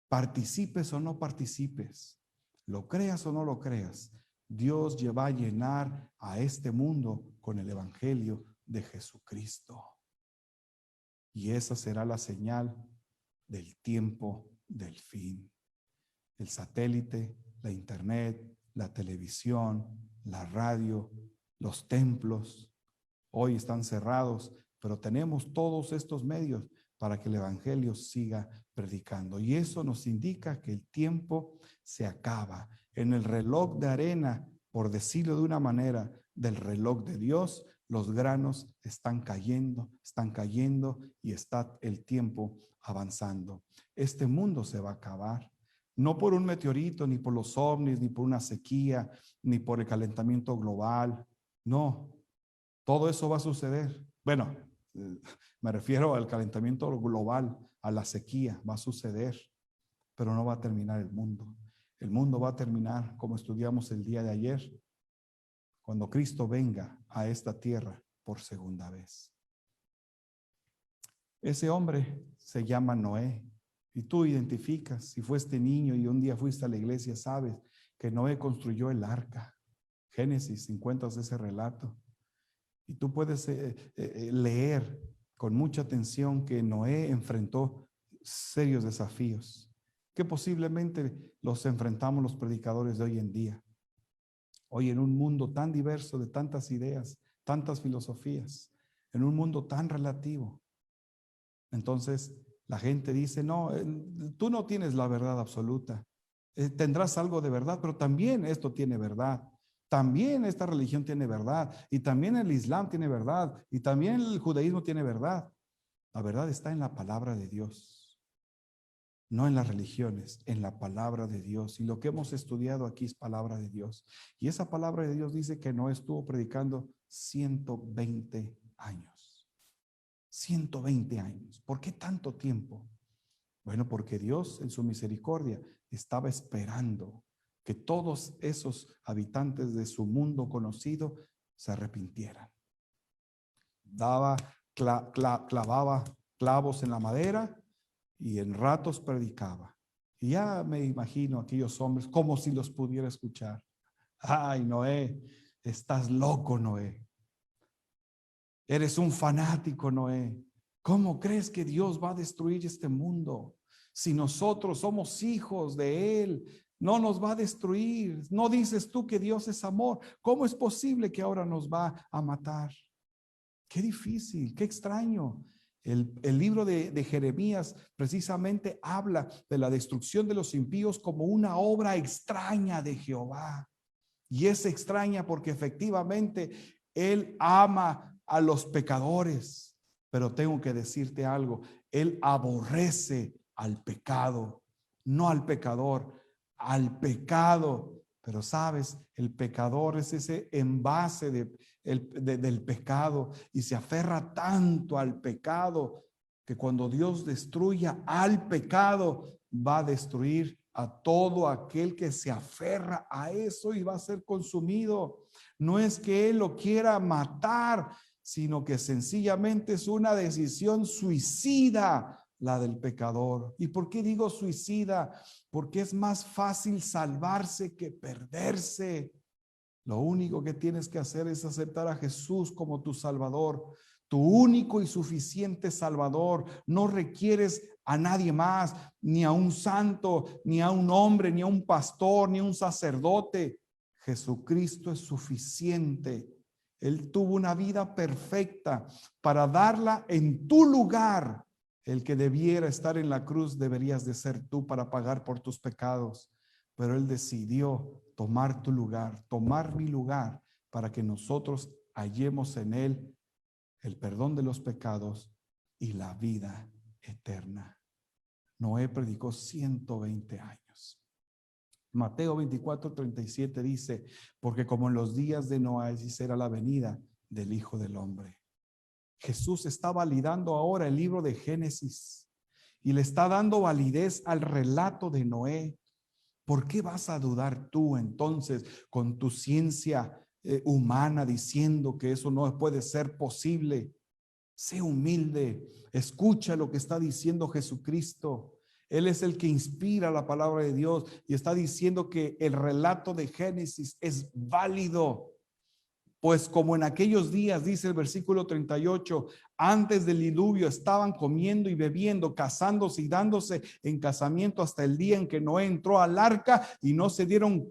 Participes o no participes, lo creas o no lo creas, Dios va a llenar a este mundo con el evangelio de Jesucristo. Y esa será la señal del tiempo del fin. El satélite, la internet, la televisión, la radio, los templos, hoy están cerrados, pero tenemos todos estos medios para que el evangelio siga predicando. Y eso nos indica que el tiempo se acaba. En el reloj de arena, por decirlo de una manera, del reloj de Dios, los granos están cayendo y está el tiempo avanzando. Este mundo se va a acabar, no por un meteorito, ni por los ovnis, ni por una sequía, ni por el calentamiento global. No, todo eso va a suceder. Bueno, me refiero al calentamiento global, a la sequía, va a suceder, pero no va a terminar el mundo. El mundo va a terminar como estudiamos el día de ayer, cuando Cristo venga a esta tierra por segunda vez. Ese hombre se llama Noé, y tú identificas, si fue este niño y un día fuiste a la iglesia, sabes que Noé construyó el arca. Génesis, encuentras ese relato. Y tú puedes leer con mucha atención que Noé enfrentó serios desafíos, que posiblemente los enfrentamos los predicadores de hoy en día. Hoy en un mundo tan diverso de tantas ideas, tantas filosofías, en un mundo tan relativo. Entonces la gente dice, no, tú no tienes la verdad absoluta. Tendrás algo de verdad, pero también esto tiene verdad. También esta religión tiene verdad, y también el Islam tiene verdad, y también el judaísmo tiene verdad. La verdad está en la palabra de Dios, no en las religiones, en la palabra de Dios. Y lo que hemos estudiado aquí es palabra de Dios. Y esa palabra de Dios dice que Noé estuvo predicando 120 años. 120 años. ¿Por qué tanto tiempo? Bueno, porque Dios en su misericordia estaba esperando que todos esos habitantes de su mundo conocido se arrepintieran. Clavaba clavos en la madera y en ratos predicaba. Y ya me imagino aquellos hombres como si los pudiera escuchar. Ay, Noé, Estás loco, Noé. Eres un fanático, Noé. ¿Cómo crees que Dios va a destruir este mundo? Si nosotros somos hijos de Él, no nos va a destruir. ¿No dices tú que Dios es amor? ¿Cómo es posible que ahora nos va a matar? Qué difícil, qué extraño. El libro de Jeremías precisamente habla de la destrucción de los impíos como una obra extraña de Jehová. Y es extraña porque efectivamente Él ama a los pecadores. Pero tengo que decirte algo, Él aborrece al pecado, no al pecador, al pecado. Pero sabes, el pecador es ese envase del pecado y se aferra tanto al pecado que cuando Dios destruya al pecado, va a destruir a todo aquel que se aferra a eso y va a ser consumido. No es que Él lo quiera matar, sino que sencillamente es una decisión suicida la del pecador. ¿Y por qué digo suicida? Porque es más fácil salvarse que perderse. Lo único que tienes que hacer es aceptar a Jesús como tu Salvador, tu único y suficiente Salvador. No requieres a nadie más, ni a un santo, ni a un hombre, ni a un pastor, ni a un sacerdote. Jesucristo es suficiente. Él tuvo una vida perfecta para darla en tu lugar. El que debiera estar en la cruz deberías de ser tú para pagar por tus pecados. Pero Él decidió tomar tu lugar, tomar mi lugar, para que nosotros hallemos en Él el perdón de los pecados y la vida eterna. Noé predicó 120 años. Mateo 24:37 dice, porque como en los días de Noé, así será la venida del Hijo del Hombre. Jesús está validando ahora el libro de Génesis y le está dando validez al relato de Noé. ¿Por qué vas a dudar tú entonces con tu ciencia humana diciendo que eso no puede ser posible? Sé humilde, escucha lo que está diciendo Jesucristo. Él es el que inspira la palabra de Dios y está diciendo que el relato de Génesis es válido. Pues como en aquellos días, dice el versículo 38, antes del diluvio estaban comiendo y bebiendo, casándose y dándose en casamiento hasta el día en que Noé entró al arca y no se dieron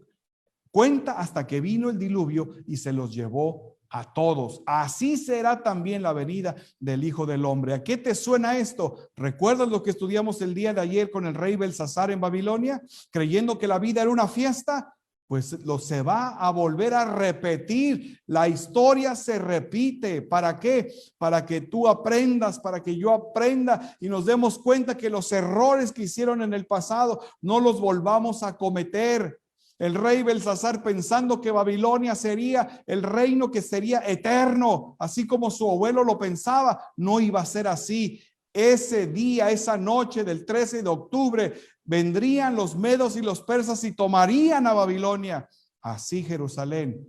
cuenta hasta que vino el diluvio y se los llevó a todos. Así será también la venida del Hijo del Hombre. ¿A qué te suena esto? ¿Recuerdas lo que estudiamos el día de ayer con el rey Belsasar en Babilonia? Creyendo que la vida era una fiesta. Pues se va a volver a repetir. La historia se repite. ¿Para qué? Para que tú aprendas, para que yo aprenda y nos demos cuenta que los errores que hicieron en el pasado no los volvamos a cometer. El rey Belsasar, pensando que Babilonia sería el reino que sería eterno, así como su abuelo lo pensaba, no iba a ser así. Ese día, esa noche del 13 de octubre, vendrían los medos y los persas y tomarían a Babilonia. Así Jerusalén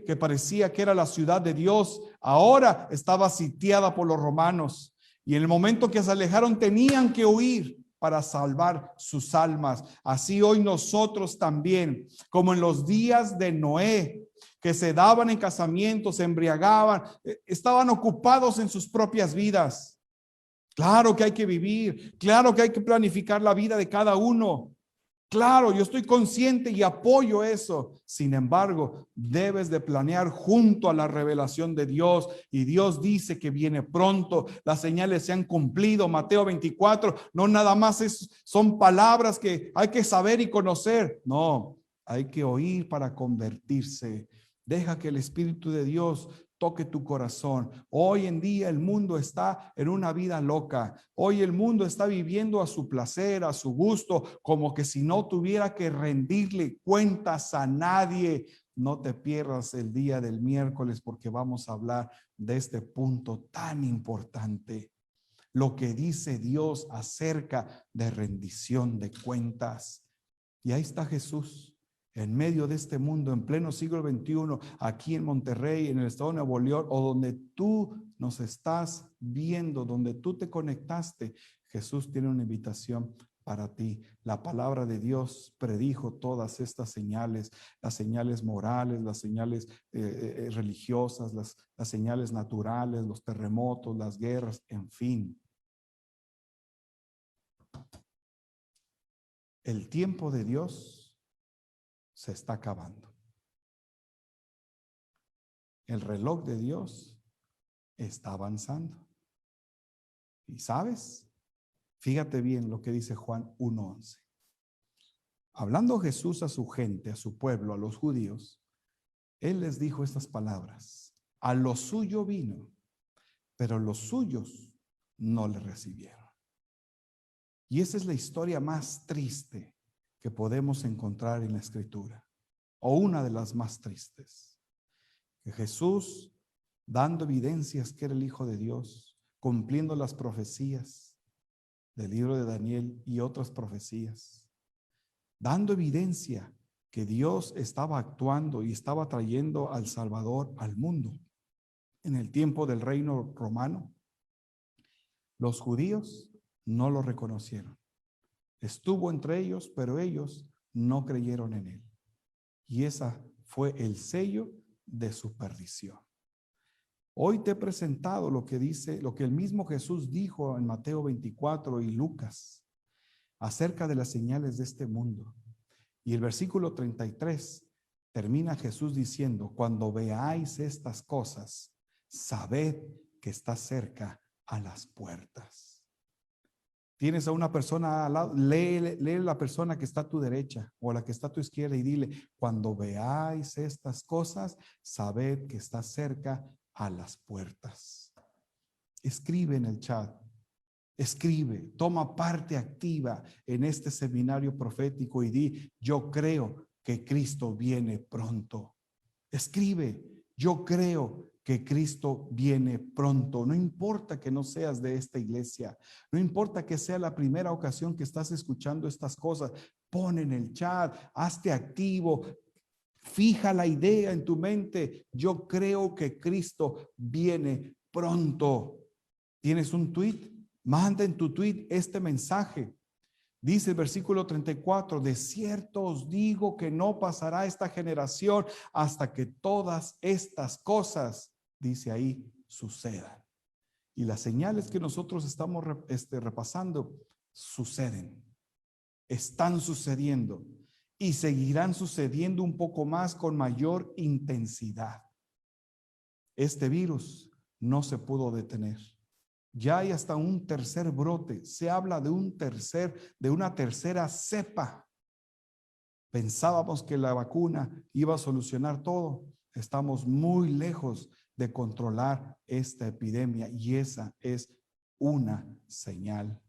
que parecía que era la ciudad de Dios, ahora estaba sitiada por los romanos. Y en el momento que se alejaron tenían que huir para salvar sus almas. Así hoy nosotros también, como en los días de Noé, que se daban en casamiento, se embriagaban, estaban ocupados en sus propias vidas. Claro que hay que vivir, claro que hay que planificar la vida de cada uno. Claro, yo estoy consciente y apoyo eso. Sin embargo, debes de planear junto a la revelación de Dios. Y Dios dice que viene pronto. Las señales se han cumplido. Mateo 24, no nada más son palabras que hay que saber y conocer. No, hay que oír para convertirse. Deja que el Espíritu de Dios toque tu corazón. Hoy en día el mundo está en una vida loca. Hoy el mundo está viviendo a su placer, a su gusto, como que si no tuviera que rendirle cuentas a nadie. No te pierdas el día del miércoles porque vamos a hablar de este punto tan importante. Lo que dice Dios acerca de rendición de cuentas. Y ahí está Jesús. En medio de este mundo, en pleno siglo XXI, aquí en Monterrey, en el estado de Nuevo León, o donde tú nos estás viendo, donde tú te conectaste, Jesús tiene una invitación para ti. La palabra de Dios predijo todas estas señales, las señales morales, las señales religiosas, las señales naturales, los terremotos, las guerras, en fin. El tiempo de Dios se está acabando. El reloj de Dios está avanzando. ¿Y sabes? Fíjate bien lo que dice Juan 1:11. Hablando Jesús a su gente, a su pueblo, a los judíos, Él les dijo estas palabras: a lo suyo vino, pero los suyos no le recibieron. Y esa es la historia más triste que podemos encontrar en la Escritura, o una de las más tristes. Que Jesús, dando evidencias que era el Hijo de Dios, cumpliendo las profecías del libro de Daniel y otras profecías, dando evidencia que Dios estaba actuando y estaba trayendo al Salvador al mundo. En el tiempo del reino romano, los judíos no lo reconocieron. Estuvo entre ellos, pero ellos no creyeron en él. Y esa fue el sello de su perdición. Hoy te he presentado lo que dice, lo que el mismo Jesús dijo en Mateo 24 y Lucas acerca de las señales de este mundo. Y el versículo 33 termina Jesús diciendo: cuando veáis estas cosas, sabed que está cerca a las puertas. Tienes a una persona al lado, lee la persona que está a tu derecha o la que está a tu izquierda y dile: cuando veáis estas cosas, sabed que está cerca a las puertas. Escribe en el chat, escribe, toma parte activa en este seminario profético y di: yo creo que Cristo viene pronto. Escribe: yo creo que Cristo viene pronto. No importa que no seas de esta iglesia, no importa que sea la primera ocasión que estás escuchando estas cosas, pon en el chat, hazte activo. Fija la idea en tu mente: yo creo que Cristo viene pronto. ¿Tienes un tweet? Manda en tu tweet este mensaje. Dice el versículo 34: de cierto os digo que no pasará esta generación hasta que todas estas cosas, dice ahí, sucedan. Y las señales que nosotros estamos repasando suceden, están sucediendo. Y seguirán sucediendo un poco más con mayor intensidad. Este virus no se pudo detener. Ya hay hasta un tercer brote. Se habla de una tercera cepa. Pensábamos que la vacuna iba a solucionar todo. Estamos muy lejos de controlar esta epidemia y esa es una señal.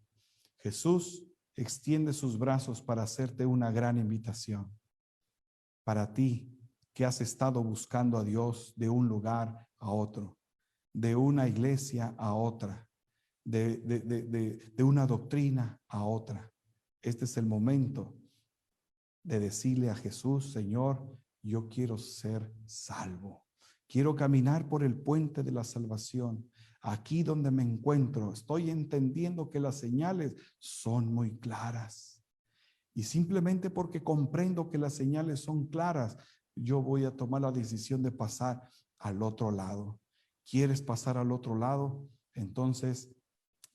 Jesús extiende sus brazos para hacerte una gran invitación. Para ti que has estado buscando a Dios de un lugar a otro, de una iglesia a otra, de una doctrina a otra. Este es el momento de decirle a Jesús: Señor, yo quiero ser salvo. Quiero caminar por el puente de la salvación. Aquí donde me encuentro, estoy entendiendo que las señales son muy claras. Y simplemente porque comprendo que las señales son claras, yo voy a tomar la decisión de pasar al otro lado. ¿Quieres pasar al otro lado? Entonces,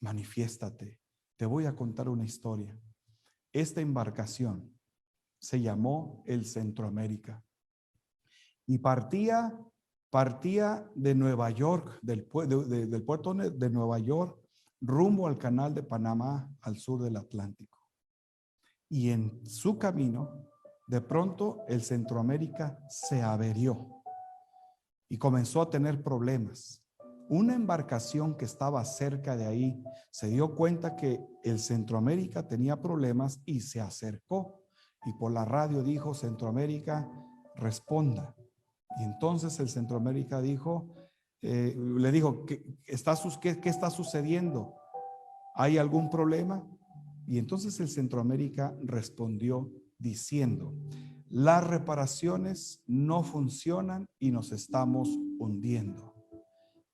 manifiéstate. Te voy a contar una historia. Esta embarcación se llamó el Centroamérica y partía de Nueva York, del puerto de Nueva York, rumbo al canal de Panamá, al sur del Atlántico. Y en su camino, de pronto, el Centroamérica se averió y comenzó a tener problemas. Una embarcación que estaba cerca de ahí se dio cuenta que el Centroamérica tenía problemas y se acercó. Y por la radio dijo: Centroamérica, responda. Y entonces el Centroamérica dijo, le dijo: ¿qué está sucediendo? ¿Hay algún problema? Y entonces el Centroamérica respondió diciendo: las reparaciones no funcionan y nos estamos hundiendo.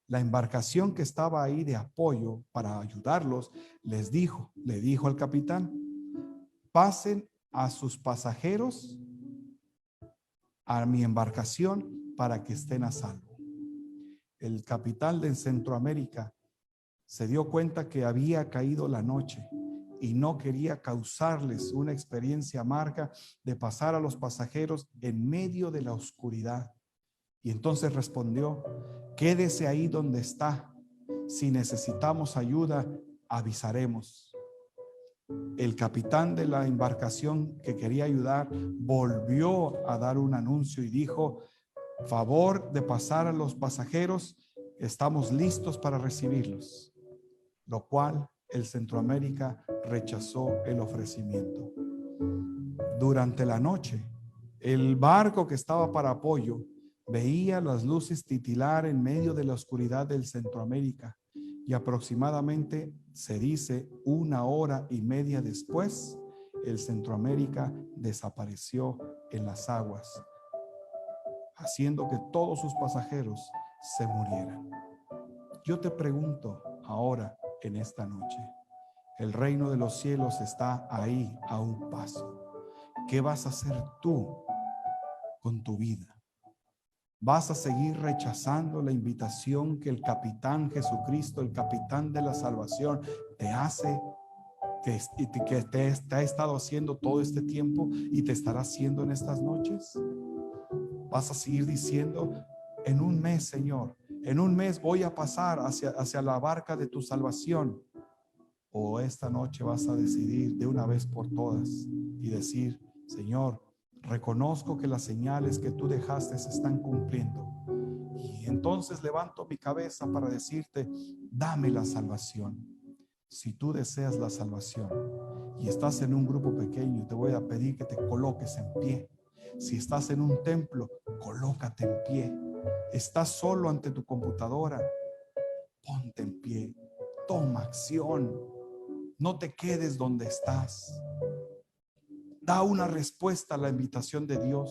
La embarcación que estaba ahí de apoyo para ayudarlos le dijo al capitán: pasen a sus pasajeros a mi embarcación para que estén a salvo. El capitán de Centroamérica se dio cuenta que había caído la noche y no quería causarles una experiencia amarga de pasar a los pasajeros en medio de la oscuridad. Y entonces respondió: quédese ahí donde está. Si necesitamos ayuda, avisaremos. El capitán de la embarcación que quería ayudar volvió a dar un anuncio y dijo: favor de pasar a los pasajeros, estamos listos para recibirlos. Lo cual el Centroamérica rechazó el ofrecimiento. Durante la noche, el barco que estaba para apoyo veía las luces titilar en medio de la oscuridad del Centroamérica, y aproximadamente, se dice, 1 hora y media después, el Centroamérica desapareció en las aguas, haciendo que todos sus pasajeros se murieran. Yo te pregunto ahora, en esta noche, el reino de los cielos está ahí a un paso. ¿Qué vas a hacer tú con tu vida? ¿Vas a seguir rechazando la invitación que el capitán Jesucristo, el capitán de la salvación, te hace, que te ha estado haciendo todo este tiempo y te estará haciendo en estas noches? ¿Vas a seguir diciendo: en un mes, Señor, en un mes voy a pasar hacia la barca de tu salvación? ¿O esta noche vas a decidir de una vez por todas y decir: Señor, reconozco que las señales que tú dejaste se están cumpliendo, y entonces levanto mi cabeza para decirte: dame la salvación? Si tú deseas la salvación y estás en un grupo pequeño, te voy a pedir que te coloques en pie. Si estás en un templo, colócate en pie. Estás solo ante tu computadora, ponte en pie. Toma acción. No te quedes donde estás. Da una respuesta a la invitación de Dios.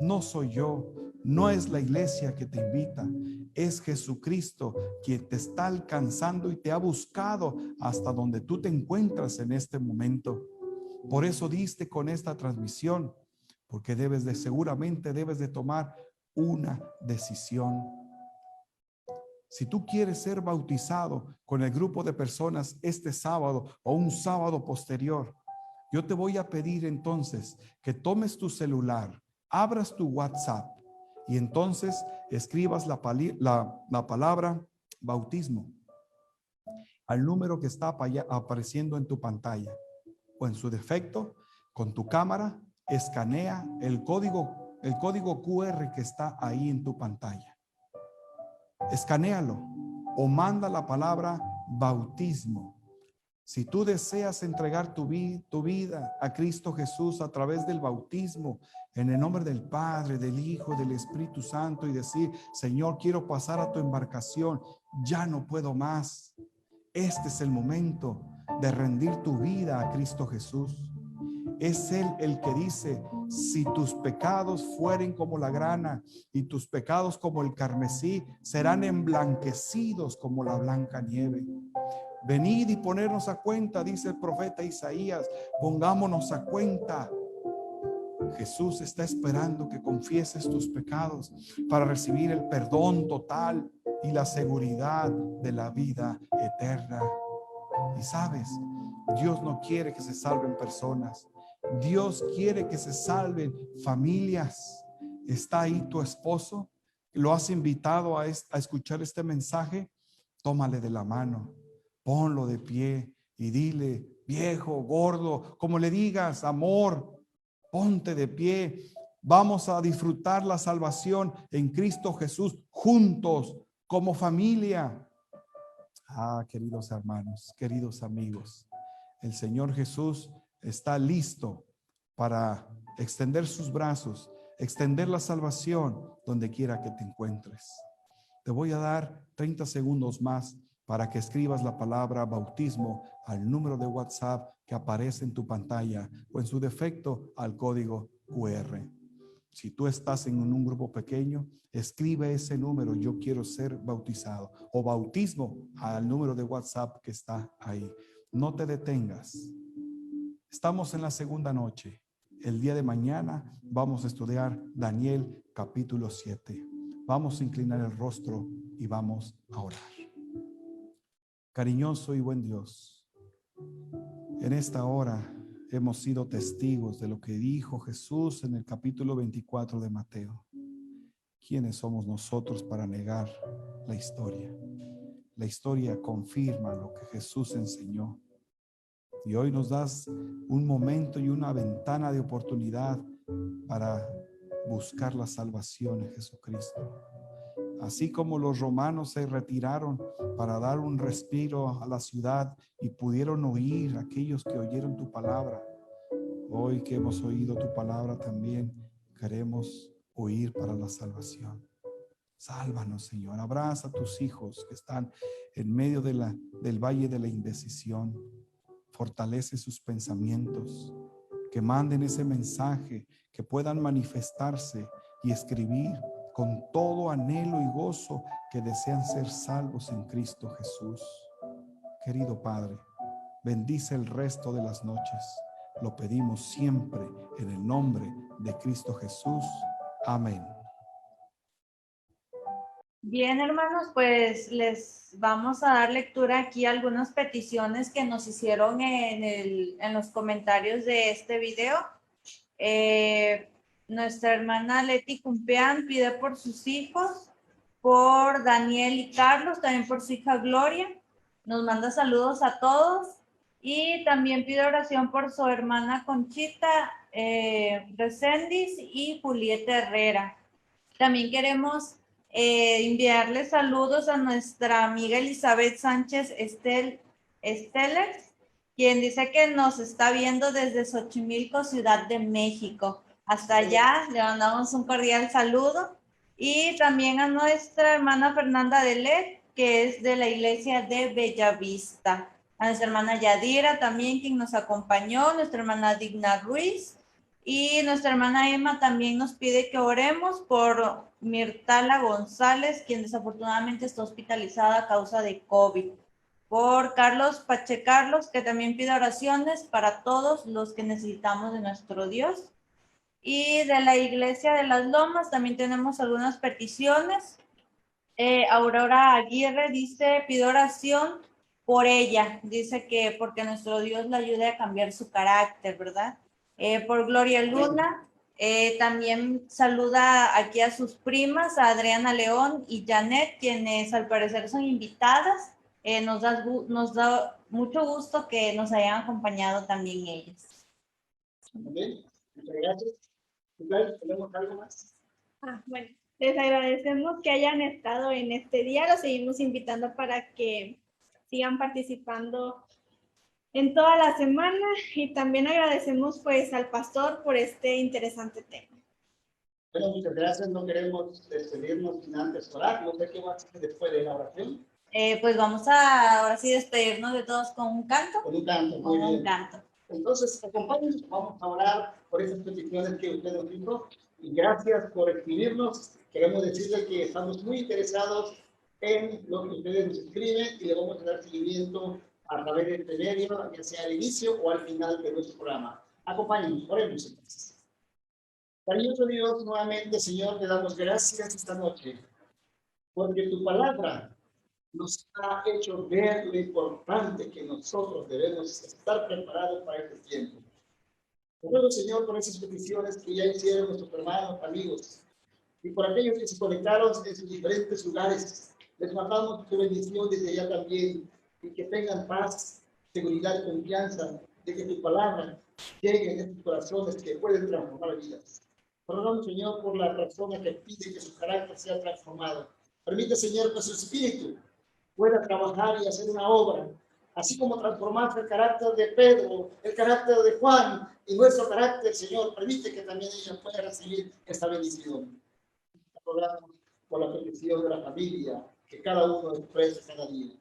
No soy yo, no es la iglesia que te invita, es Jesucristo quien te está alcanzando y te ha buscado hasta donde tú te encuentras en este momento. Por eso diste con esta transmisión, porque seguramente debes de tomar una decisión. Si tú quieres ser bautizado con el grupo de personas este sábado o un sábado posterior, yo te voy a pedir entonces que tomes tu celular, abras tu WhatsApp y entonces escribas la palabra bautismo al número que está apareciendo en tu pantalla, o en su defecto, con tu cámara, escanea el código QR que está ahí en tu pantalla. Escanéalo o manda la palabra bautismo. Si tú deseas entregar tu vida a Cristo Jesús a través del bautismo, en el nombre del Padre, del Hijo, del Espíritu Santo, y decir: Señor, quiero pasar a tu embarcación, ya no puedo más. Este es el momento de rendir tu vida a Cristo Jesús. Es Él el que dice: si tus pecados fueren como la grana y tus pecados como el carmesí, serán emblanquecidos como la blanca nieve. Venid y ponernos a cuenta, dice el profeta Isaías. Pongámonos a cuenta. Jesús está esperando que confieses tus pecados para recibir el perdón total y la seguridad de la vida eterna. Y sabes, Dios no quiere que se salven personas. Dios quiere que se salven familias. ¿Está ahí tu esposo? ¿Lo has invitado a escuchar este mensaje? Tómale de la mano, ponlo de pie y dile: viejo, gordo, como le digas, amor, ponte de pie. Vamos a disfrutar la salvación en Cristo Jesús juntos, como familia. Queridos hermanos, queridos amigos, el Señor Jesús está listo para extender sus brazos, extender la salvación donde quiera que te encuentres. Te voy a dar 30 segundos más para que escribas la palabra bautismo al número de WhatsApp que aparece en tu pantalla, o en su defecto al código QR. Si tú estás en un grupo pequeño, escribe ese número: yo quiero ser bautizado, o bautismo al número de WhatsApp que está ahí. No te detengas. Estamos en la segunda noche. El día de mañana vamos a estudiar Daniel capítulo 7. Vamos a inclinar el rostro y vamos a orar. Cariñoso y buen Dios, en esta hora hemos sido testigos de lo que dijo Jesús en el capítulo 24 de Mateo. ¿Quiénes somos nosotros para negar la historia? La historia confirma lo que Jesús enseñó. Y hoy nos das un momento y una ventana de oportunidad para buscar la salvación en Jesucristo. Así como los romanos se retiraron para dar un respiro a la ciudad y pudieron oír aquellos que oyeron tu palabra, hoy que hemos oído tu palabra también queremos oír para la salvación. Sálvanos, Señor. Abraza a tus hijos que están en medio del valle de la indecisión. Fortalece sus pensamientos, que manden ese mensaje, que puedan manifestarse y escribir con todo anhelo y gozo que desean ser salvos en Cristo Jesús. Querido Padre, bendice el resto de las noches. Lo pedimos siempre en el nombre de Cristo Jesús. Amén. Bien, hermanos, pues les vamos a dar lectura aquí a algunas peticiones que nos hicieron en los comentarios de este video. Nuestra hermana Leti Cumpeán pide por sus hijos, por Daniel y Carlos, también por su hija Gloria. Nos manda saludos a todos y también pide oración por su hermana Conchita Reséndiz y Julieta Herrera. También queremos enviarle saludos a nuestra amiga Elizabeth Sánchez Esteller, quien dice que nos está viendo desde Xochimilco, Ciudad de México. Hasta allá le mandamos un cordial saludo. Y también a nuestra hermana Fernanda Delet, que es de la iglesia de Bellavista. A nuestra hermana Yadira también, quien nos acompañó, nuestra hermana Digna Ruiz. Y nuestra hermana Emma también nos pide que oremos por Mirtala González, quien desafortunadamente está hospitalizada a causa de COVID. Por Carlos Pachecarlos, que también pide oraciones para todos los que necesitamos de nuestro Dios. Y de la Iglesia de las Lomas también tenemos algunas peticiones. Aurora Aguirre dice, pide oración por ella. Dice que porque nuestro Dios la ayude a cambiar su carácter, ¿verdad? Por Gloria Luna, también saluda aquí a sus primas, a Adriana León y Janet, quienes al parecer son invitadas. Nos da mucho gusto que nos hayan acompañado también ellas. Bien, muchas gracias. ¿Tenemos algo más? Bueno, les agradecemos que hayan estado en este día. Los seguimos invitando para que sigan participando en toda la semana y también agradecemos pues al pastor por este interesante tema. Bueno, muchas gracias. No queremos despedirnos sin antes orar. No sé qué va a hacer después de la oración. Pues vamos a ahora sí despedirnos de todos con un canto. Con un canto, muy bien. Entonces, acompáñenos, vamos a orar por esas peticiones que usted nos hizo. Y gracias por escribirnos. Queremos decirle que estamos muy interesados en lo que ustedes nos escriben y le vamos a dar seguimiento a través de este medio, ya sea al inicio o al final de nuestro programa. Acompáñenos, oremos entonces. Cariñoso Dios, nuevamente, Señor, te damos gracias esta noche, porque tu palabra nos ha hecho ver lo importante que nosotros debemos estar preparados para este tiempo. Te ruego, Señor, por esas peticiones que ya hicieron nuestros hermanos, amigos, y por aquellos que se conectaron en sus diferentes lugares. Les mandamos tu bendición desde allá también, y que tengan paz, seguridad y confianza de que tu palabra llegue en estos corazones que pueden transformar vidas. Rogamos, Señor, por la persona que pide que su carácter sea transformado. Permite, Señor, que su espíritu pueda trabajar y hacer una obra, así como transformaste el carácter de Pedro, el carácter de Juan y nuestro carácter, Señor. Permite que también ella pueda recibir esta bendición. Rogamos por la petición de la familia que cada uno expresa cada día.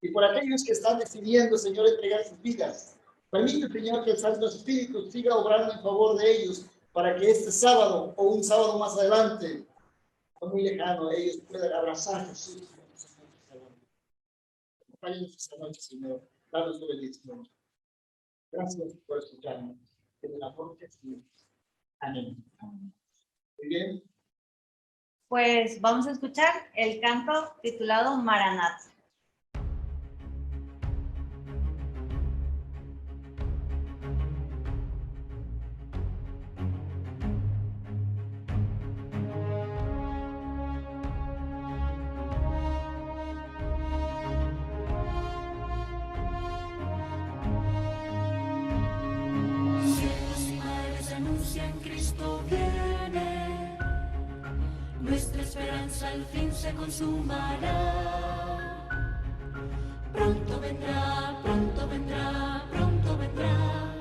Y por aquellos que están decidiendo, Señor, entregar sus vidas. Permite, Señor, que el Santo Espíritu siga obrando en favor de ellos para que este sábado o un sábado más adelante, no muy lejano, ellos puedan abrazar a Jesús. Acompáñenos esta noche, Señor. Danos tu bendición. Gracias por escucharme. En el amor que sí. Amén. Muy bien. Pues vamos a escuchar el canto titulado Maranata. Cielos y mares anuncian Cristo viene, nuestra esperanza al fin se consumará. Pronto vendrá, pronto vendrá, pronto vendrá.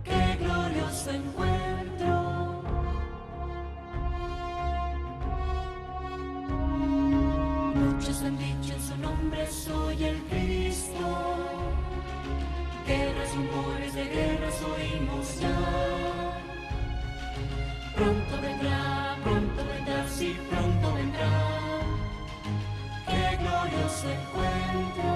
Qué glorioso encuentro. Muchos han dicho en su nombre soy el Cristo. Guerras, rumores de guerras oímos ya. Pronto vendrá, sí, pronto vendrá. Qué glorioso encuentro.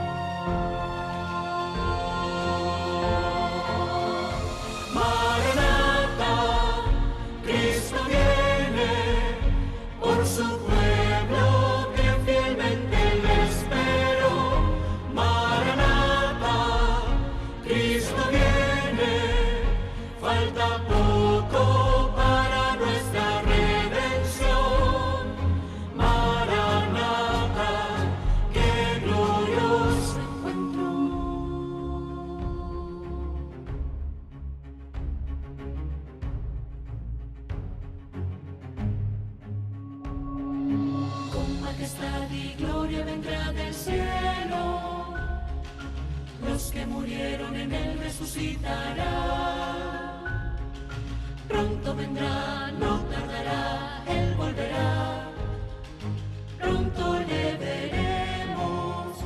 Maranata, Cristo viene por su pueblo que fielmente le espero. Maranata, Cristo viene, falta poco para nuestra redención. Maranata, qué glorioso encuentro. Con majestad y gloria vendrá del cielo. Los que murieron en él resucitará. Pronto vendrá, no tardará, él volverá. Pronto le veremos.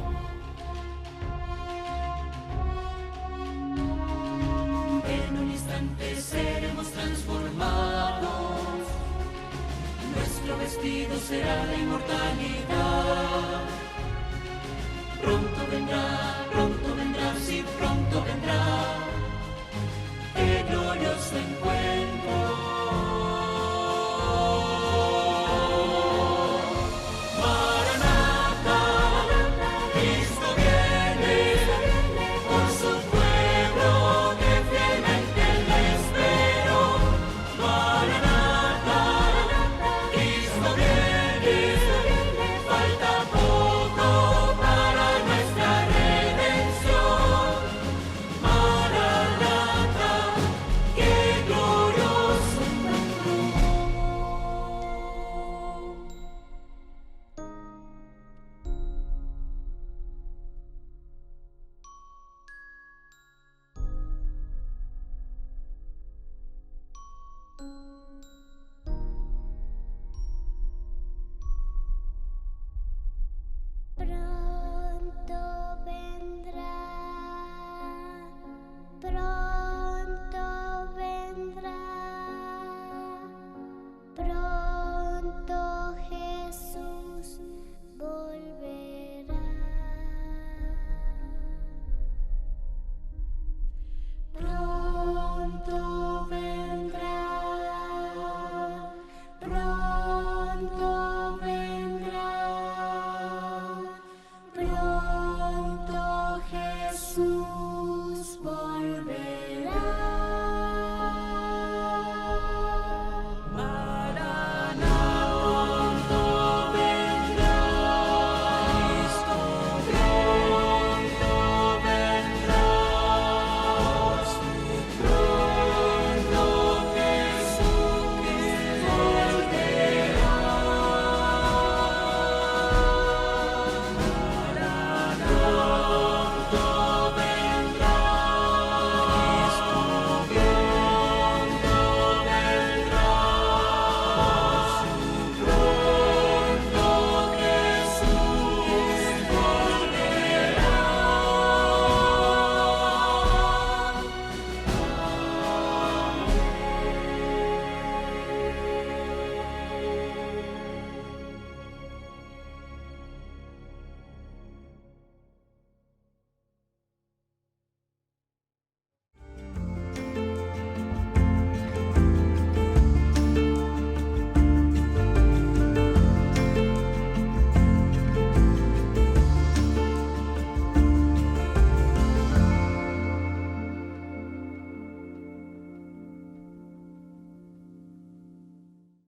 En un instante seremos transformados. Nuestro vestido será la inmortalidad. Pronto vendrá, sí, pronto vendrá. Qué glorioso encuentro.